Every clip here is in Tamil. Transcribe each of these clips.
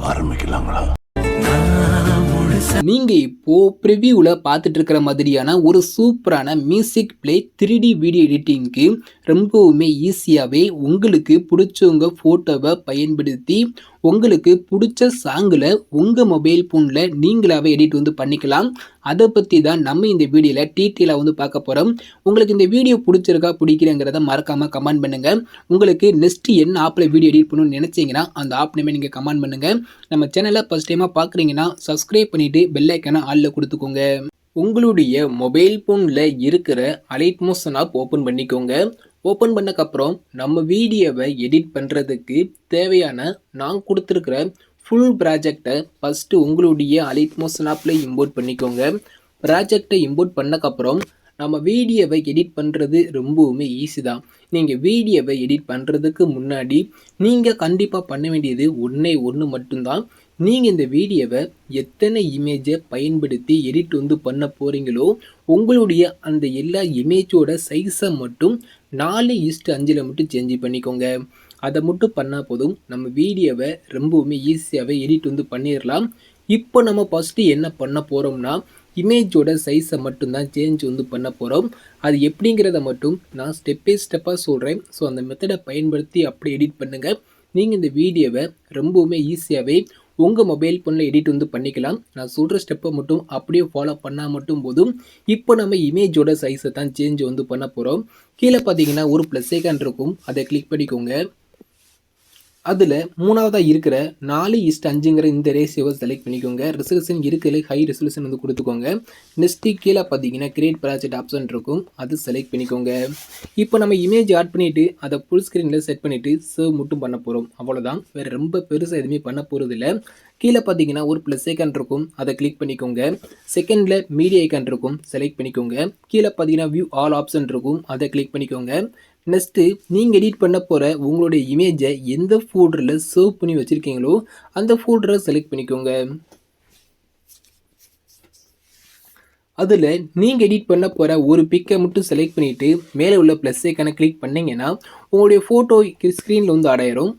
ஆரம்பிக்கலாங்களா? நீங்க இப்போ ப்ரிவியூல பார்த்துட்டு இருக்கிற மாதிரியான ஒரு சூப்பரான மியூசிக் பிளே 3D வீடியோ எடிட்டிங்க்கு ரொம்பவுமே ஈஸியாவே உங்களுக்கு பிடிச்சவங்க போட்டோவை பயன்படுத்தி உங்களுக்கு பிடிச்ச சாங்கில் உங்கள் மொபைல் ஃபோனில் நீங்களாவே எடிட் பண்ணிக்கலாம். அதை பற்றி தான் நம்ம இந்த வீடியோவில் டீட்டெயிலாக பார்க்க போகிறோம். உங்களுக்கு இந்த வீடியோ பிடிச்சிருக்கா பிடிக்கிறங்கிறத மறக்காமல் கமெண்ட் பண்ணுங்கள். உங்களுக்கு நெக்ஸ்ட் என்ன ஆப்பில் வீடியோ எடிட் பண்ணணும்னு நினச்சிங்கன்னா அந்த ஆப் நேமே நீங்கள் கமெண்ட் பண்ணுங்கள். நம்ம சேனலை ஃபஸ்ட் டைமாக பார்க்குறீங்கன்னா சப்ஸ்கிரைப் பண்ணிவிட்டு பெல் ஐக்கானை ஆளில் கொடுத்துக்கோங்க. உங்களுடைய மொபைல் ஃபோனில் இருக்கிற அலைட் மோஷன் ஆப் ஓப்பன் பண்ணிக்கோங்க. ஓப்பன் பண்ணக்கப்புறம் நம்ம வீடியோவை எடிட் பண்ணுறதுக்கு தேவையான நான் கொடுத்துருக்கிற ஃபுல் ப்ராஜெக்டை ஃபஸ்ட்டு உங்களுடைய அலைட் மோஷன் ஆப்பில் இம்போர்ட் பண்ணிக்கோங்க. ப்ராஜெக்டை இம்போர்ட் பண்ணக்கப்புறம் நம்ம வீடியோவை எடிட் பண்ணுறது ரொம்பவுமே ஈஸி தான். நீங்கள் வீடியோவை எடிட் பண்ணுறதுக்கு முன்னாடி நீங்கள் கண்டிப்பாக பண்ண வேண்டியது ஒன்று மட்டும்தான். நீங்கள் இந்த வீடியோவை எத்தனை இமேஜை பயன்படுத்தி எடிட் பண்ண போகிறீங்களோ உங்களுடைய அந்த எல்லா இமேஜோட சைஸை மட்டும் 4:5 மட்டும் சேஞ்ச் பண்ணிக்கோங்க. அதை மட்டும் பண்ணால் போதும், நம்ம வீடியோவை ரொம்பவுமே ஈஸியாகவே எடிட் பண்ணிடலாம். இப்போ நம்ம ஃபஸ்ட்டு என்ன பண்ண போகிறோம்னா இமேஜோட சைஸை மட்டும்தான் சேஞ்ச் பண்ண போகிறோம். அது எப்படிங்கிறத மட்டும் நான் ஸ்டெப் பை ஸ்டெப்பாக சொல்கிறேன். ஸோ அந்த மெத்தடை பயன்படுத்தி அப்படி எடிட் பண்ணுங்கள். நீங்கள் இந்த வீடியோவை ரொம்பவுமே ஈஸியாகவே உங்கள் மொபைல் ஃபோனில் எடிட் பண்ணிக்கலாம். நான் சொல்கிற ஸ்டெப்பை மட்டும் அப்படியே ஃபாலோ பண்ணால் மட்டும் போதும். இப்போ நம்ம இமேஜோட சைஸை தான் சேஞ்ச் பண்ண போகிறோம். கீழே பார்த்தீங்கன்னா ஒரு ப்ளஸ் ஐக்கான் இருக்கும், அதை கிளிக் பண்ணிக்கோங்க. அதில் மூணாவதாக இருக்கிற 4:5ங்கிற இந்த ரேஷியோவை செலக்ட் பண்ணிக்கோங்க. ரெசல்யூஷன் இருக்கிறதுல ஹை ரெசல்யூஷன் கொடுத்துக்கோங்க. நெக்ஸ்ட்டு கீழே பார்த்தீங்கன்னா கிரியேட் ப்ராஜெக்ட் ஆப்ஷன் இருக்கும், அது செலக்ட் பண்ணிக்கோங்க. இப்போ நம்ம இமேஜ் ஆட் பண்ணிவிட்டு அதை ஃபுல் ஸ்க்ரீனில் செட் பண்ணிவிட்டு சேவ் மட்டும் பண்ண போகிறோம். அவ்வளோதான், வேறு ரொம்ப பெருசாக எதுவுமே பண்ண போகிறது இல்லை. கீழே பார்த்தீங்கன்னா ஒரு ப்ளஸ் ஐக்கான் இருக்கும், அதை கிளிக் பண்ணிக்கோங்க. செகண்டில் மீடியா ஐக்கான் இருக்கும், செலக்ட் பண்ணிக்கோங்க. கீழே பார்த்தீங்கன்னா வியூ ஆல் ஆப்ஷன் இருக்கும், அதை கிளிக் பண்ணிக்கோங்க. நெக்ஸ்ட்டு நீங்கள் எடிட் பண்ண போகிற உங்களுடைய இமேஜை எந்த ஃபோல்டரில் சேவ் பண்ணி வச்சுருக்கீங்களோ அந்த ஃபோல்டரை செலக்ட் பண்ணிக்கோங்க. அதில் நீங்கள் எடிட் பண்ண போகிற ஒரு பிக்கை மட்டும் செலக்ட் பண்ணிவிட்டு மேலே உள்ள ப்ளஸ் ஐக்கானை கிளிக் பண்ணிங்கன்னா உங்களுடைய ஃபோட்டோ ஸ்க்ரீனில் ஆடாயிரும்.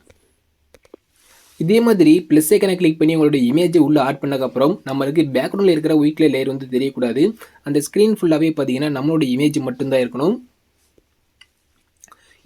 இதே மாதிரி ப்ளஸ் ஐக்கானை கிளிக் பண்ணி உங்களுடைய இமேஜை உள்ளே ஆட் பண்ணக்கப்புறம் நம்மளுக்கு பேக்ரவுண்டில் இருக்கிற ஒயிட் கலர் லேயர் தெரியக்கூடாது. அந்த ஸ்க்ரீன் ஃபுல்லாகவே பார்த்தீங்கன்னா நம்மளோட இமேஜ் மட்டும்தான் இருக்கணும்.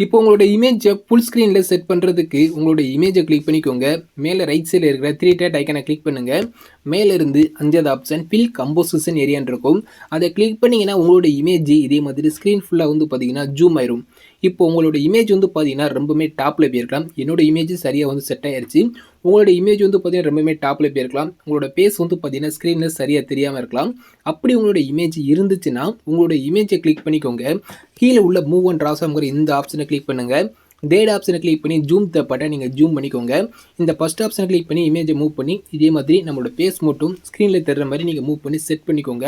இப்போ உங்களோட இமேஜை ஃபுல் ஸ்க்ரீனில் செட் பண்ணுறதுக்கு உங்களோட இமேஜை கிளிக் பண்ணிக்கோங்க. மேலே ரைட் சைடில் இருக்கிற 3 டாட் ஐக்கானை கிளிக் பண்ணுங்கள். மேலேருந்து 5வது ஆப்ஷன் ஃபில் கம்போசிஷன் ஏரியான்னு இருக்கும், அதை கிளிக் பண்ணிங்கன்னா உங்களோட இமேஜ் இதே மாதிரி ஸ்க்ரீன் ஃபுல்லாக பார்த்தீங்கன்னா ஜூம் ஆயிரும். இப்போ உங்களோட இமேஜ் பார்த்தீங்கன்னா ரொம்பவுமே டாப்பில் போயிருக்கலாம். என்னோட இமேஜ் சரியாக செட் ஆயிடுச்சு. உங்களோட இமேஜ் பார்த்தீங்கன்னா ரொம்பவுமே டாப்பில் போயிருக்கலாம். உங்களோட பேஸ் பார்த்தீங்கன்னா ஸ்க்ரீனில் சரியாக தெரியாமல் இருக்கலாம். அப்படி உங்களோட இமேஜ் இருந்துச்சுன்னா உங்களோட இமேஜை கிளிக் பண்ணிக்கோங்க. கீழே உள்ள மூவ் அண்ட் ட்ரான்ஸ்ஃபார்ம்ங்கிற இந்த ஆப்ஷனை கிளிக் பண்ணுங்கள். தேர்ட் ஆப்ஷனை கிளிக் பண்ணி ஜூம் தேவைப்பட்ட நீங்கள் ஜூம் பண்ணிக்கோங்க. இந்த ஃபஸ்ட் ஆப்ஷனை கிளிக் பண்ணி இமேஜை மூவ் பண்ணி இதே மாதிரி நம்மளோட பேஸ் மட்டும் ஸ்க்ரீனில் தெரிகிற மாதிரி நீங்கள் மூவ் பண்ணி செட் பண்ணிக்கோங்க.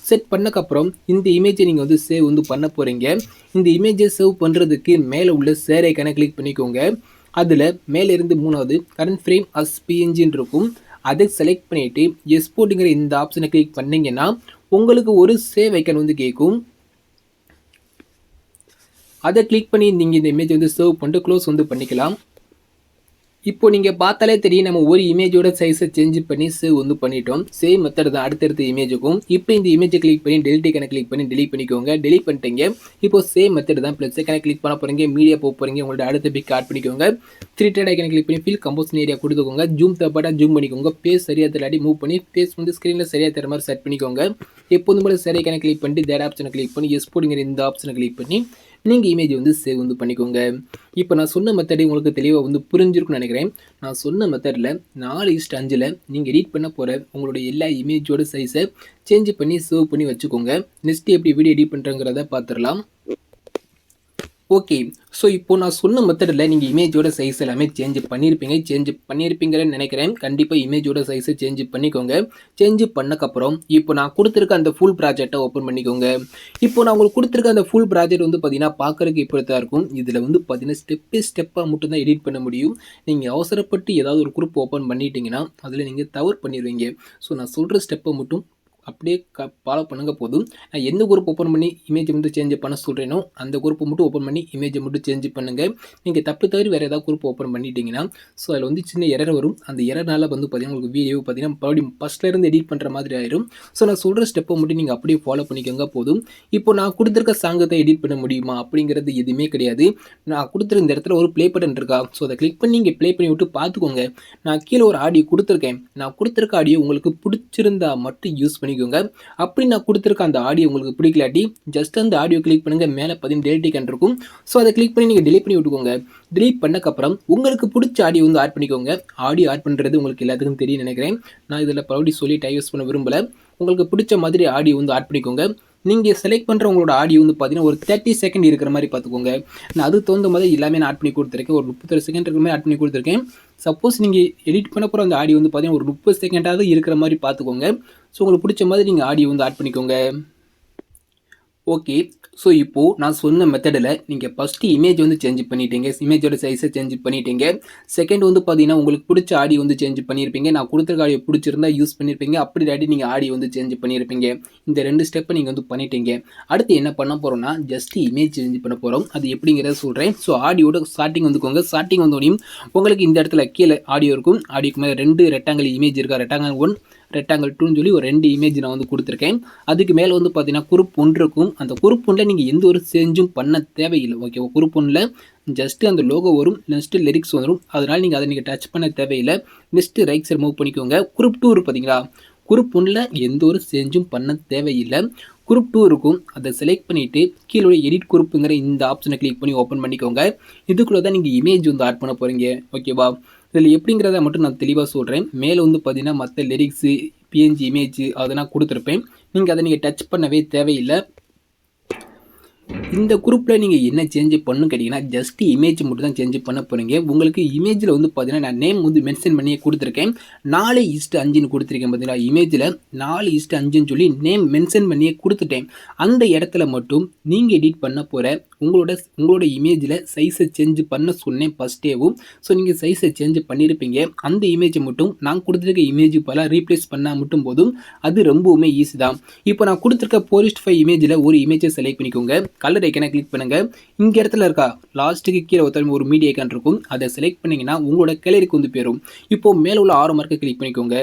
செட் பண்ணக்கப்புறம் இந்த இமேஜை நீங்கள் சேவ் பண்ண போகிறீங்க. இந்த இமேஜை சேவ் பண்ணுறதுக்கு மேலே உள்ள ஷேர் ஐக்கானை கிளிக் பண்ணிக்கோங்க. அதில் மேலேருந்து 3வது கரண்ட் ஃப்ரேம் அஸ் பிஎன்ஜின்னு இருக்கும், அதை செலக்ட் பண்ணிவிட்டு எக்ஸ்போர்ட்டுங்கிற இந்த ஆப்ஷனை கிளிக் பண்ணிங்கன்னா உங்களுக்கு ஒரு சேவ் ஐக்கான் கேட்கும். அதை கிளிக் பண்ணி நீங்கள் இந்த இமேஜ் சேவ் பண்ணிட்டு க்ளோஸ் பண்ணிக்கலாம். இப்போ நீங்கள் பார்த்தாலே தெரியும், நம்ம ஒரு இமேஜோட சைஸை சேஞ்ச் பண்ணி சேவ் பண்ணிட்டோம். சேம் மெத்தட் தான் அடுத்தடுத்த இமேஜுக்கும். இப்போ இந்த இமேஜை கிளிக் பண்ணி டெலிட் ஐக்கானை கிளிக் பண்ணி டெலிட் பண்ணிக்கோங்க. டெலிட் பண்ணிட்டீங்க. இப்போ சேம் மெத்தட் தான் ப்ளஸ் ஐக்கானை கிளிக் பண்ண போகிறீங்க, மீடியா போக போகிறீங்க, உங்களோட அடுத்த பிக் ஆட் பண்ணிக்கோங்க. 3 டாட் ஐக்கானை கிளிக் பண்ணி ஃபில் கம்போசிஷன் ஏரியா கொடுத்துக்கோங்க. ஜூம் தேவைப்பட்டா ஜூம் பண்ணிக்கோங்க. பேஸ் சரியாக தெரியலாடி மூவ் பண்ணி பேஸ் ஸ்க்ரீனில் சரியாக தர மாதிரி செட் பண்ணிக்கோங்க. எப்போதும் போல சரி ஐக்கானை கிளிக் பண்ணிட்டு தேர்ட் ஆப்ஷனை கிளிக் பண்ணி எக்ஸ்போர்ட்டுங்கிற இந்த ஆப்ஷனை கிளிக் பண்ணி நீங்கள் இமேஜ் சேவ் பண்ணிக்கோங்க. இப்போ நான் சொன்ன மெத்தடை உங்களுக்கு தெளிவாக புரிஞ்சிருக்குன்னு நினைக்கிறேன். நான் சொன்ன மெத்தடில் 4:5 நீங்கள் எடிட் பண்ண போகிற உங்களுடைய எல்லா இமேஜோட சைஸை சேஞ்ச் பண்ணி சேவ் பண்ணி வச்சுக்கோங்க. நெக்ஸ்ட் எப்படி வீடியோ எடிட் பண்ணுறங்கிறத பார்த்துடலாம். ஓகே, ஸோ இப்போ நான் சொன்ன மெத்தடில் நீங்கள் இமேஜோட சைஸ் எல்லாமே சேஞ்ச் பண்ணியிருப்பீங்கன்னு நினைக்கிறேன். கண்டிப்பாக இமேஜோட சைஸை சேஞ்ச் பண்ணிக்கோங்க. சேஞ்ச் பண்ணக்கப்புறம் இப்போ நான் கொடுத்துருக்க அந்த ஃபுல் ப்ராஜெக்டை ஓப்பன் பண்ணிக்கோங்க. இப்போ நான் உங்களுக்கு கொடுத்துருக்க அந்த ஃபுல் ப்ராஜெக்ட் பார்த்தீங்கன்னா பார்க்குறதுக்கு இப்படி தான் இருக்கும். இதில் பார்த்தீங்கன்னா ஸ்டெப்பாக மட்டும்தான் எடிட் பண்ண முடியும். நீங்கள் அவசரப்பட்டு ஏதாவது ஒரு குரூப் ஓப்பன் பண்ணிட்டீங்கன்னா அதில் நீங்கள் தவறு பண்ணிடுவீங்க. ஸோ நான் சொல்கிற ஸ்டெப்பை மட்டும் அப்படியே ஃபாலோ பண்ணுங்க போதும். நான் எந்த குரூப் ஓப்பன் பண்ணி இமேஜை வந்து சேஞ்ச் பண்ண சொல்கிறேனோ அந்த குரூப்பை மட்டும் ஓப்பன் பண்ணி இமேஜை மட்டும் சேஞ்ச் பண்ணுங்கள். நீங்கள் தப்பு தவறி வேறு ஏதாவது குரூப் ஓப்பன் பண்ணிட்டீங்கன்னா ஸோ அதில் வந்து சின்ன எரர் வரும். அந்த எரர்னால வந்து பார்த்தீங்கன்னா உங்களுக்கு வீடியோ பார்த்தீங்கன்னா மறுபடியும் ஃபஸ்ட்லேருந்து எடிட் பண்ணுற மாதிரி ஆயிரும். ஸோ நான் சொல்கிற ஸ்டெப்பை மட்டும் நீங்கள் அப்படியே ஃபாலோ பண்ணிக்கோங்க போதும். இப்போ நான் கொடுத்துருக்க சாங்கத்தை எடிட் பண்ண முடியுமா அப்படிங்கிறது எதுவுமே கிடையாது. நான் கொடுத்துருக்க இந்த இடத்துல ஒரு ப்ளே பட்டன் இருக்கா, ஸோ அதை கிளிக் பண்ணி இங்கே ப்ளே பண்ணி விட்டு பார்த்துக்கோங்க. நான் கீழே ஒரு ஆடியோ கொடுத்துருக்கேன். நான் கொடுத்துருக்க ஆடியோ உங்களுக்கு பிடிச்சிருந்தா மட்டும் யூஸ் பண்ணிக்கோங்க. அப்படி நான் கொடுத்துருக்க அந்த ஆடியோ உங்களுக்கு பிடிக்கலாட்டி ஜஸ்ட் அந்த ஆடியோ கிளிக் பண்ணுங்கள். மேலே பார்த்தீங்கன்னா டெலிட் ஐக்கான் இருக்கும். ஸோ அதை கிளிக் பண்ணி நீங்கள் டெலிட் பண்ணி விட்டுக்கோங்க. டெலிட் பண்ணக்கப்புறம் உங்களுக்கு பிடிச்ச ஆடியோ வந்து ஆட் பண்ணிக்கோங்க. ஆடியோ ஆட் பண்ணுறது உங்களுக்கு எல்லாத்துக்கும் தெரியும் நினைக்கிறேன். நான் இதில் மறுபடியும் சொல்லி டைம் யூஸ் பண்ண விரும்பலை. உங்களுக்கு பிடிச்ச மாதிரி ஆடியோ வந்து ஆட் பண்ணிக்கோங்க. நீங்கள் செலக்ட் பண்ணுற உங்களோட ஆடியோ வந்து பார்த்தீங்கன்னா ஒரு 30 செகண்ட் இருக்கிற மாதிரி பார்த்துக்கோங்க. நான் அது தகுந்த மாதிரி எல்லாமே நான் ஆட் பண்ணி கொடுத்துருக்கேன். ஒரு 30 செகண்ட் இருக்கிற மாதிரி ஆட் பண்ணி கொடுத்துருக்கேன். சப்போஸ் நீங்கள் எடிட் பண்ண போகிற அந்த ஆடியோ வந்து பார்த்தீங்கன்னா ஒரு 30 செகண்டாவது இருக்கிற மாதிரி பார்த்துக்கோங்க. ஸோ உங்களுக்கு பிடிச்ச மாதிரி நீங்கள் ஆடியோ வந்து ஆட் பண்ணிக்கோங்க. ஓகே, ஸோ இப்போது நான் சொன்ன மெத்தடில் நீங்கள் ஃபஸ்ட்டு இமேஜ் வந்து சேஞ்ச் பண்ணிட்டீங்க. இமேஜோட சைஸை சேஞ்ச் பண்ணிட்டீங்க. செகண்ட் வந்து பார்த்தீங்கன்னா உங்களுக்கு பிடிச்ச ஆடியோ வந்து சேஞ்ச் பண்ணியிருப்பீங்க. நான் கொடுத்துருக்க ஆடியோ பிடிச்சிருந்தா யூஸ் பண்ணியிருப்பீங்க. அப்படி இல்லாட்டி நீங்கள் ஆடியோ வந்து சேஞ்ச் பண்ணியிருப்பீங்க. இந்த 2 ஸ்டெப்பை நீங்கள் வந்து பண்ணிட்டீங்க. அடுத்து என்ன பண்ண போகிறோம்னா ஜஸ்ட் இமேஜ் சேஞ்ச் பண்ண போகிறோம். அது எப்படிங்கிறத சொல்கிறேன். ஸோ ஆடியோட ஸ்டார்டிங் வந்துக்கோங்க. ஸ்டார்டிங் வந்தோடையும் உங்களுக்கு இந்த இடத்துல கீழே ஆடியோ இருக்கும். ஆடியோக்கு மேலே 2 ரெக்டாங்கிள் இமேஜ் இருக்கா, ரெக்டாங்கிள் 1 ரெக்டாங்கிள் 2ன்னு சொல்லி ஒரு 2 இமேஜ் நான் வந்து கொடுத்துருக்கேன். அதுக்கு மேலே வந்து பார்த்தீங்கன்னா குரூப் 1 இருக்கும். அந்த குரூப் 1ல் நீங்கள் எந்த ஒரு சேஞ்சும் பண்ண தேவையில்லை. ஓகேவா, குரூப் 1ல் ஜஸ்ட்டு அந்த லோகோ வரும், நெக்ஸ்ட்டு லிரிக்ஸ் வந்துடும். அதனால் நீங்கள் அதை நீங்கள் டச் பண்ண தேவையில்லை. நெக்ஸ்ட்டு ரைட் சைடு மூவ் பண்ணிக்கோங்க. குரூப் 2 இருக்கு பார்த்தீங்களா, குரூப் 1ல் எந்த ஒரு சேஞ்சும் பண்ண தேவையில்லை. குரூப் 2 இருக்கும். அதை செலக்ட் பண்ணிவிட்டு கீழே எடிட் குரூப்புங்கிற இந்த ஆப்ஷனை கிளிக் பண்ணி ஓப்பன் பண்ணிக்கோங்க. இதுக்குள்ளே தான் நீங்கள் இமேஜ் வந்து ஆட் பண்ண போகிறீங்க. ஓகேவா, இதில் எப்படிங்கிறத மட்டும் நான் தெளிவாக சொல்கிறேன். மேலே வந்து பார்த்தீங்கன்னா மற்ற லிரிக்ஸு, பிஎன்ஜி இமேஜ் அதெல்லாம் கொடுத்துருப்பேன். நீங்கள் அதை நீங்கள் டச் பண்ணவே தேவையில்லை. இந்த குரூப்பில் நீங்கள் என்ன சேஞ்ச் பண்ணணும் கேட்டிங்கன்னா ஜஸ்ட் இமேஜ் மட்டும் தான் சேஞ்ச் பண்ண போகிறீங்க. உங்களுக்கு இமேஜில் வந்து பார்த்தீங்கன்னா நான் நேம் வந்து மென்ஷன் பண்ணியே கொடுத்துருக்கேன். 4:5 கொடுத்துருக்கேன் பார்த்தீங்களா, இமேஜில் 4:5 சொல்லி நேம் மென்ஷன் பண்ணியே கொடுத்துட்டேன். அந்த இடத்துல மட்டும் நீங்கள் எடிட் பண்ண போகிற உங்களோட இமேஜில் சைஸை சேஞ்ச் பண்ண சொன்னேன் ஃபஸ்ட்டேவும். ஸோ நீங்கள் சைஸை சேஞ்ச் பண்ணியிருப்பீங்க. அந்த இமேஜை மட்டும் நான் கொடுத்துருக்க இமேஜ் பல ரீப்ளேஸ் பண்ணால் மட்டும் போதும். அது ரொம்பவுமே ஈஸி தான். இப்போ நான் கொடுத்துருக்க போலிஸ்டிஃபை இமேஜில் ஒரு இமேஜை செலக்ட் பண்ணிக்கோங்க. கலர் ஐக்கனை கிளிக் பண்ணுங்கள். இங்கே இடத்துல இருக்கா லாஸ்ட்டுக்கு கீழே ஒரு மீடியா ஐக்கான் இருக்கும். அதை செலக்ட் பண்ணிங்கன்னா உங்களோட கேலரிக்கு வந்து போயிடும். இப்போது மேலே உள்ள ஆரோ மார்க்கை கிளிக் பண்ணிக்கோங்க.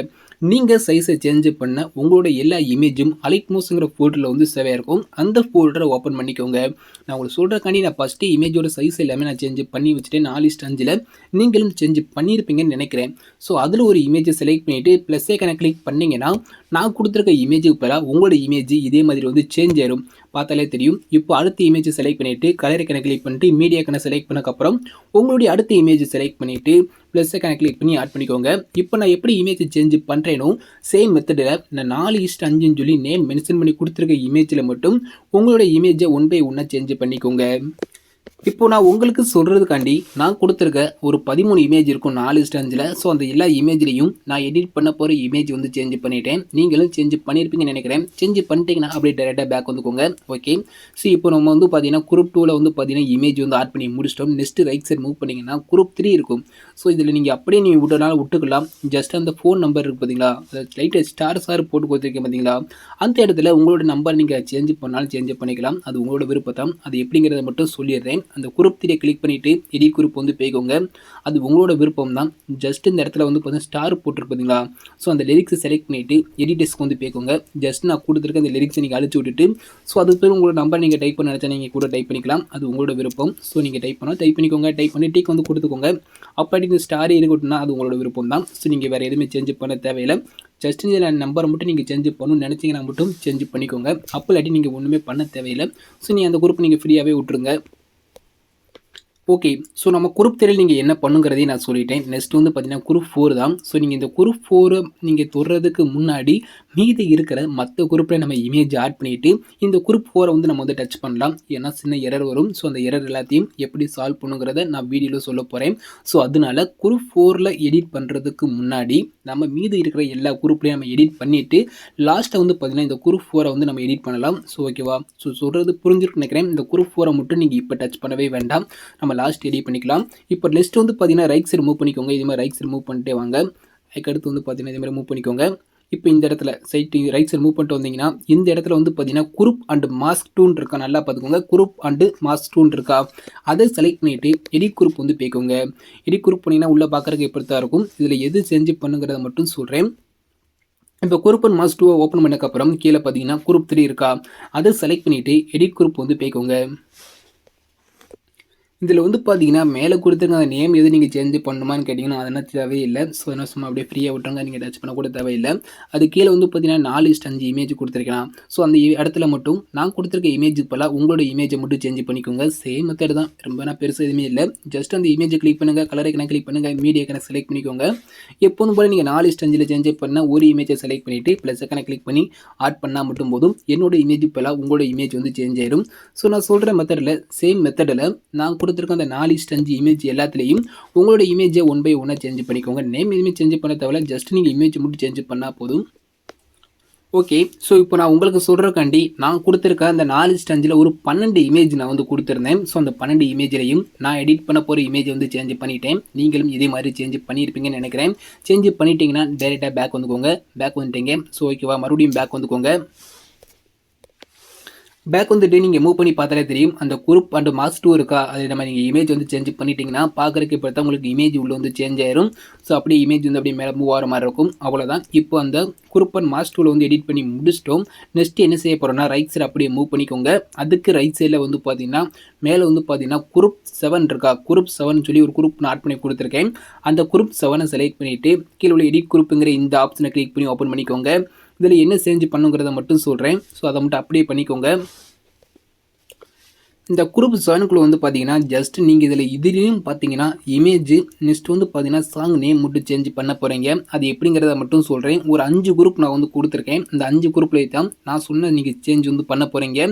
நீங்கள் சைஸை சேஞ்ச் பண்ண உங்களோட எல்லா இமேஜும் அலிட்மோஸுங்கிற ஃபோல்டரில் வந்து சேவையாக இருக்கும். அந்த ஃபோல்டரை ஓப்பன் பண்ணிக்கோங்க. நான் உங்களுக்கு சொல்கிறக்காண்டி நான் ஃபஸ்ட்டு இமேஜோட சைஸ் எல்லாமே நான் சேஞ்ச் பண்ணி வச்சுட்டேன். 4:5 நீங்களும் சேஞ்ச் பண்ணியிருப்பீங்கன்னு நினைக்கிறேன். ஸோ அதில் ஒரு இமேஜை செலக்ட் பண்ணிவிட்டு ப்ளஸ் ஐக்கனை கிளிக் பண்ணிங்கன்னா நான் கொடுத்துருக்க இமேஜுக்கு பதிலாக உங்களோட இமேஜ் இதே மாதிரி வந்து சேஞ்ச் ஆயிரும். பார்த்தாலே தெரியும். இப்போ அடுத்த இமேஜை செலக்ட் பண்ணிவிட்டு கலர் ஐக்கனை கிளிக் பண்ணிட்டு மீடியா ஐக்கனை செலக்ட் பண்ணக்கப்புறம் உங்களுடைய அடுத்த இமேஜை செலக்ட் பண்ணிவிட்டு ப்ளஸ் ஐக்கனை கிளிக் பண்ணி ஆட் பண்ணிக்கோங்க. இப்போ நான் எப்படி இமேஜ் சேஞ்ச் பண்ணுறேனோ சேம் மெத்தடில் நான் 4:5 சொல்லி நேம் மென்ஷன் பண்ணி கொடுத்துருக்க இமேஜில் மட்டும் உங்களோட இமேஜை 1 by 1 சேஞ்ச் பண்ணிக்கோங்க. இப்போ நான் உங்களுக்கு சொல்கிறதுக்காண்டி நான் கொடுத்துருக்க ஒரு 13 இமேஜ் இருக்கும் 4:5. ஸோ அந்த எல்லா இமேஜ்லையும் நான் எடிட் பண்ண போகிற இமேஜ் வந்து சேஞ்ச் பண்ணிட்டேன். நீங்களும் சேஞ்ச் பண்ணியிருப்பீங்கன்னு நினைக்கிறேன். சேஞ்ச் பண்ணிட்டீங்கன்னா அப்படியே டேரெக்டாக பேக் வந்துக்கோங்க. ஓகே, ஸோ இப்போ நம்ம வந்து பார்த்தீங்கன்னா குரூப் 2ல் வந்து பார்த்தீங்கன்னா இமேஜ் வந்து ஆட் பண்ணி முடிச்சிட்டோம். நெக்ஸ்ட்டு ரைட் சைட் மூவ் பண்ணிங்கன்னா குரூப் 3 இருக்கும். ஸோ இதில் நீங்கள் அப்படியே நீங்கள் விட்டனால விட்டுக்கலாம். ஜஸ்ட் அந்த ஃபோன் நம்பர் இருக்குது பார்த்தீங்களா, அதை லைட்டாக ஸ்டார் போட்டு கொடுத்துருக்கேன் பார்த்தீங்களா, அந்த இடத்துல உங்களோட நம்பர் நீங்கள் சேஞ்ச் பண்ணாலும் சேஞ்ச் பண்ணிக்கலாம். அது உங்களோட விருப்பத்தான். அது எப்படிங்கிறத மட்டும் சொல்லிடுறேன். அந்த குரூப் 3 கிளிக் பண்ணிவிட்டு எடிட் குரூப் வந்து போய்க்கோங்க. அது உங்களோட விருப்பம் தான். ஜஸ்ட் இந்த இடத்துல வந்து பார்த்தீங்கன்னா ஸ்டார் போட்டிருப்பீங்களா, ஸோ அந்த லிரிக்ஸை செலக்ட் பண்ணிவிட்டு எடிட்டர்ஸ்க்கு வந்து போய்க்கோங்க. ஜஸ்ட் நான் கொடுத்துருக்க அந்த லிரிக்ஸை நீங்கள் அழிச்சு விட்டுட்டு ஸோ அதுக்கு பேர் உங்களோட நம்பர் நீங்கள் டைப் பண்ண நினச்சா நீங்கள் கூட டைப் பண்ணிக்கலாம். அது உங்களோட விருப்பம். ஸோ நீங்கள் டைப் பண்ணிக்கோங்க. டைப் பண்ணி டீக் வந்து கொடுத்துக்கோங்க. அப்படி இந்த ஸ்டாரே இருக்கட்டும்னா அது உங்களோட விருப்பம் தான். ஸோ நீங்கள் வேறு எதுவுமே சேஞ்ச் பண்ண தேவையில்லை. ஜஸ்ட் இந்த நம்பரை மட்டும் நீங்கள் சேஞ்ச் பண்ணணும்னு நினச்சிங்கன்னா மட்டும் சேஞ்ச் பண்ணிக்கோங்க. அப்போ இல்லாட்டி நீங்கள் ஒன்றுமே பண்ண தேவையில்லை. ஸோ நீங்கள் அந்த குரூப் நீங்கள் ஃப்ரீயாகவே விட்டுருங்க. ஓகே, ஸோ நம்ம குரூப் 3 நீங்கள் என்ன பண்ணுங்கிறதையும் நான் சொல்லிட்டேன். நெக்ஸ்ட் வந்து பார்த்தீங்கன்னா குரூப் 4 தான். ஸோ நீங்கள் இந்த குரூப் 4 நீங்கள் தொடுறதுக்கு முன்னாடி மீதி இருக்கிற மற்ற குரூப்பில் நம்ம இமேஜ் ஆட் பண்ணிவிட்டு இந்த குரூப் 4 வந்து நம்ம வந்து டச் பண்ணலாம். ஏன்னா சின்ன எரர் வரும். ஸோ அந்த எரர் எல்லாத்தையும் எப்படி சால்வ் பண்ணுங்கிறத நான் வீடியோவில் சொல்ல போகிறேன். ஸோ அதனால குரூப் 4ல் எடிட் பண்ணுறதுக்கு முன்னாடி நம்ம மீதி இருக்கிற எல்லா குரூப்லையும் நம்ம எடிட் பண்ணிவிட்டு லாஸ்ட்டை வந்து பார்த்தீங்கன்னா இந்த குரூப் 4 வந்து நம்ம எடிட் பண்ணலாம். ஸோ ஓகேவா, ஸோ சொல்கிறது புரிஞ்சிருக்கு நினைக்கிறேன். இந்த குரூப் 4 மட்டும் நீங்கள் இப்போ டச் பண்ணவே வேண்டாம். நம்ம லாஸ்ட் எடிட் பண்ணிக்கலாம். இப்போ லிஸ்ட் வந்து பார்த்தீங்கன்னா ரைட் சைடு மூவ் பண்ணிக்கோங்க. இதே மாதிரி ரைட் சைடு மூவ் பண்ணிட்டே வாங்க. அதுக்கடுத்து வந்து பார்த்தீங்கன்னா இதே மாதிரி மூவ் பண்ணிக்கோங்க. இப்போ இந்த இடத்துல ரைட் சைடு மூவ் பண்ணிட்டு வந்தீங்கன்னா இந்த இடத்துல வந்து பார்த்தீங்கன்னா குரூப் அண்ட் மாஸ்க் டூன் இருக்கா, நல்லா பார்த்துக்கோங்க. குரூப் அண்டு மாஸ்க் டூன் இருக்கா, அதை செலக்ட் பண்ணிவிட்டு எடிட் குரூப் வந்து போய்க்கோங்க. எடிட் குரூப் பண்ணிங்கன்னா உள்ளே பார்க்குறதுக்கு எப்படி தான் இருக்கும். இதில் எது செஞ்சு பண்ணுங்கிறத மட்டும் சொல்கிறேன். இப்போ குரூப் அண்ட் மாஸ்க் 2 ஓப்பன் பண்ணக்கப்புறம் கீழே பார்த்தீங்கன்னா குரூப் 3 இருக்கா, அதை செலக்ட் பண்ணிவிட்டு எடிட் குரூப் வந்து போய்க்கோங்க. இதில் வந்து பார்த்தீங்கன்னா மேலே கொடுத்துருக்க அந்த நேம் எது நீங்கள் சேஞ்ச் பண்ணணுமான்னு கேட்டிங்கன்னா அதெல்லாம் தேவையில்லை. ஸோ என்ன சும்மா அப்படியே ஃப்ரீயாக விட்டுருங்க, நீங்கள் டச் பண்ண கூட தேவையில்லை. அது கீழே வந்து பார்த்தீங்கன்னா 4:5 இமேஜ் கொடுத்துருக்கலாம். ஸோ அந்த இடத்துல மட்டும் நான் கொடுத்துருக்க இமேஜ் போல் உங்களோட இமேஜை மட்டும் சேஞ்ச் பண்ணிக்கோங்க. சேம் மெத்தட் தான், ரொம்ப பெருசாக எதுவுமே இல்லை. ஜஸ்ட் அந்த இமேஜை கிளிக் பண்ணுங்கள், கலரை கணக்கு கிளிக் பண்ணுங்கள், மீடியா கணக்கு செலக்ட் பண்ணிக்கோங்க. எப்போதும் போல் நீங்கள் 4:5 சேஞ்ச் பண்ணால் ஒரு இமேஜை செலக்ட் பண்ணிவிட்டு ப்ளஸ் கணக்கு கிளிக் பண்ணி ஆட் பண்ணால் மட்டும் போதும். என்னோட இமேஜ் போல் உங்களோட இமேஜ் வந்து சேஞ்ச் ஆயிடும். ஸோ நான் சொல்கிற மெத்தடில் சேம் மெத்தடில் நான் கொடுத்துருக்க அந்த 4:5 இமேஜ் எல்லாத்துலேயும் உங்களோட இமேஜை 1 by 1 சேஞ்ச் பண்ணிக்கோங்க. நேம் எதுவுமே சேஞ்ச் பண்ண தேவையில்ல, ஜஸ்ட் நீங்கள் இமேஜ் மட்டும் சேஞ்ச் பண்ணால் போதும். ஓகே, ஸோ இப்போ நான் உங்களுக்கு சொல்கிறக்காண்டி நான் கொடுத்துருக்க அந்த 4:5 ஒரு 12 இமேஜ் நான் வந்து கொடுத்துருந்தேன். ஸோ அந்த 12 இமேஜ்லையும் நான் எடிட் பண்ண போகிற இமேஜ் வந்து சேஞ்ச் பண்ணிட்டேன். நீங்களும் இதே மாதிரி சேஞ்ச் பண்ணியிருப்பீங்கன்னு நினைக்கிறேன். சேஞ்ச் பண்ணிட்டீங்கன்னா டைரெக்டாக பேக் வந்துக்கோங்க. பேக் வந்துட்டீங்க. ஸோ ஓகேவா, மறுபடியும் பேக் வந்துக்கோங்க. பேக் வந்துட்டு நீங்கள் மூவ் பண்ணி பார்த்தாலே தெரியும் அந்த குரூப் அண்ட் மாஸ்க் 2 இருக்கா, அது நம்ம நீங்கள் இமேஜ் வந்து சேஞ்ச் பண்ணிட்டீங்கன்னா பார்க்குறதுக்கு இப்போ தான் உங்களுக்கு இமேஜ் உள்ள வந்து சேஞ்ச் ஆயிரும். ஸோ அப்படியே இமேஜ் வந்து அப்படியே மேலே மூவ் ஆகிற மாதிரி இருக்கும். அவ்வளோதான். இப்போ அந்த குரூப் அண்ட் மாஸ்க் 2 வந்து எடிட் பண்ணி முடிச்சிட்டோம். நெக்ஸ்ட் என்ன செய்ய போகிறோம்னா ரைட் சைடு அப்படியே மூவ் பண்ணிக்கோங்க. அதுக்கு ரைட் சைடில் வந்து பார்த்தீங்கன்னா மேலே வந்து பார்த்தீங்கன்னா குரூப் 7 இருக்கா, குரூப் 7 சொல்லி ஒரு குரூப் நான் ஆட் பண்ணி கொடுத்துருக்கேன். அந்த குரூப் 7 செலக்ட் பண்ணிவிட்டு கீழே உள்ள எடிட் குரூப்புங்கிற இந்த ஆப்ஷனை கிளிக் பண்ணி ஓப்பன் பண்ணிக்கோங்க. இதில் என்ன சேஞ்ச் பண்ணுங்கிறத மட்டும் சொல்கிறேன். ஸோ அதை மட்டும் அப்படியே பண்ணிக்கோங்க. இந்த குரூப் 7க்குள்ள வந்து பார்த்தீங்கன்னா ஜஸ்ட் நீங்கள் இதுலேயும் பார்த்தீங்கன்னா இமேஜ் நெக்ஸ்ட் வந்து பார்த்தீங்கன்னா சாங் நேம் மட்டும் சேஞ்ச் பண்ண போகிறீங்க. அது எப்படிங்கிறத மட்டும் சொல்கிறேன். ஒரு 5 குரூப் நான் வந்து கொடுத்துருக்கேன். இந்த 5 குரூப்பில் தான் நான் சொன்ன நீங்கள் சேஞ்ச் வந்து பண்ண போகிறீங்க.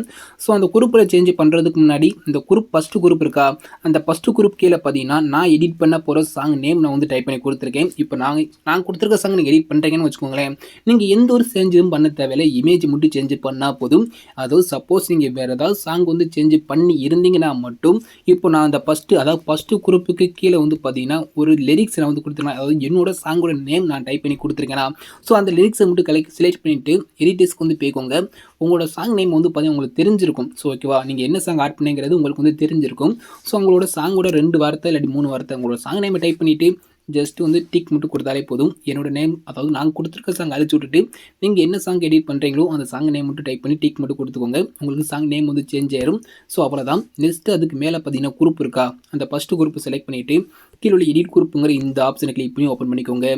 ஸோ அந்த குரூப்பில் சேஞ்ச் பண்ணுறதுக்கு முன்னாடி இந்த குரூப் ஃபஸ்ட்டு குரூப் இருக்கா, அந்த ஃபஸ்ட்டு குரூப் கீழே பார்த்தீங்கன்னா நான் எடிட் பண்ண போகிற சாங் நேம் நான் வந்து டைப் பண்ணி கொடுத்துருக்கேன். இப்போ நான் கொடுத்துருக்க சாங் நீங்கள் எடிட் பண்ணுறீங்கன்னு வச்சுக்கோங்களேன். நீங்கள் எந்த ஒரு சேஞ்சும் பண்ண தேவையில்லை, இமேஜ் மட்டும் சேஞ்ச் பண்ணால் போதும். அதாவது சப்போஸ் நீங்கள் வேறு ஏதாவது சாங் வந்து சேஞ்ச் பண்ணி இருந்தீங்கன்னா மட்டும் இப்போ நான் அந்த ஃபஸ்ட்டு குரூப்புக்கு கீழே வந்து பார்த்தீங்கன்னா ஒரு லிரிக்ஸ் நான் வந்து கொடுத்துருக்கேன். அதாவது என்னோட சாங்கோட நேம் நான் டைப் பண்ணி கொடுத்துருக்கேன்னா ஸோ அந்த லிரிக்ஸை மட்டும் செலக்ட் பண்ணிவிட்டு எடிட்டர்ஸ்க்கு வந்து போய்க்கோங்க. உங்களோட சாங் நேம் வந்து பார்த்தீங்கன்னா உங்களுக்கு தெரிஞ்சிருக்கும். ஸோ ஓகேவா, நீங்கள் என்ன சாங் ஆட் பண்ணீங்கிறது உங்களுக்கு வந்து தெரிஞ்சிருக்கும். ஸோ உங்களோட சாங்கோட 2 வார்த்தை இல்லாட்டி 3 வார்த்தை உங்களோட சாங் நேமை டைப் பண்ணிவிட்டு ஜஸ்ட் வந்து டிக் மட்டும் கொடுத்தாலே போதும். என்னோட நேம் அதாவது நாங்கள் கொடுத்துருக்க சாங் அழிச்சு விட்டுட்டு நீங்கள் என்ன சாங் எடிட் பண்ணுறீங்களோ அந்த சாங் நேம் மட்டும் டைப் பண்ணி டிக் மட்டும் கொடுத்துக்கோங்க. உங்களுக்கு சாங் நேம் வந்து சேஞ்ச் ஆயிரும். ஸோ அவ்வளோதான். நெக்ஸ்ட்டு அதுக்கு மேலே பார்த்தீங்கன்னா குரூப் இருக்கா, அந்த ஃபஸ்ட்டு குரூப் செலக்ட் பண்ணிவிட்டு கீழே உள்ள எடிட் குரூப்புங்கிற இந்த ஆப்ஷனை கிளிக் பண்ணி ஓப்பன் பண்ணிக்கோங்க.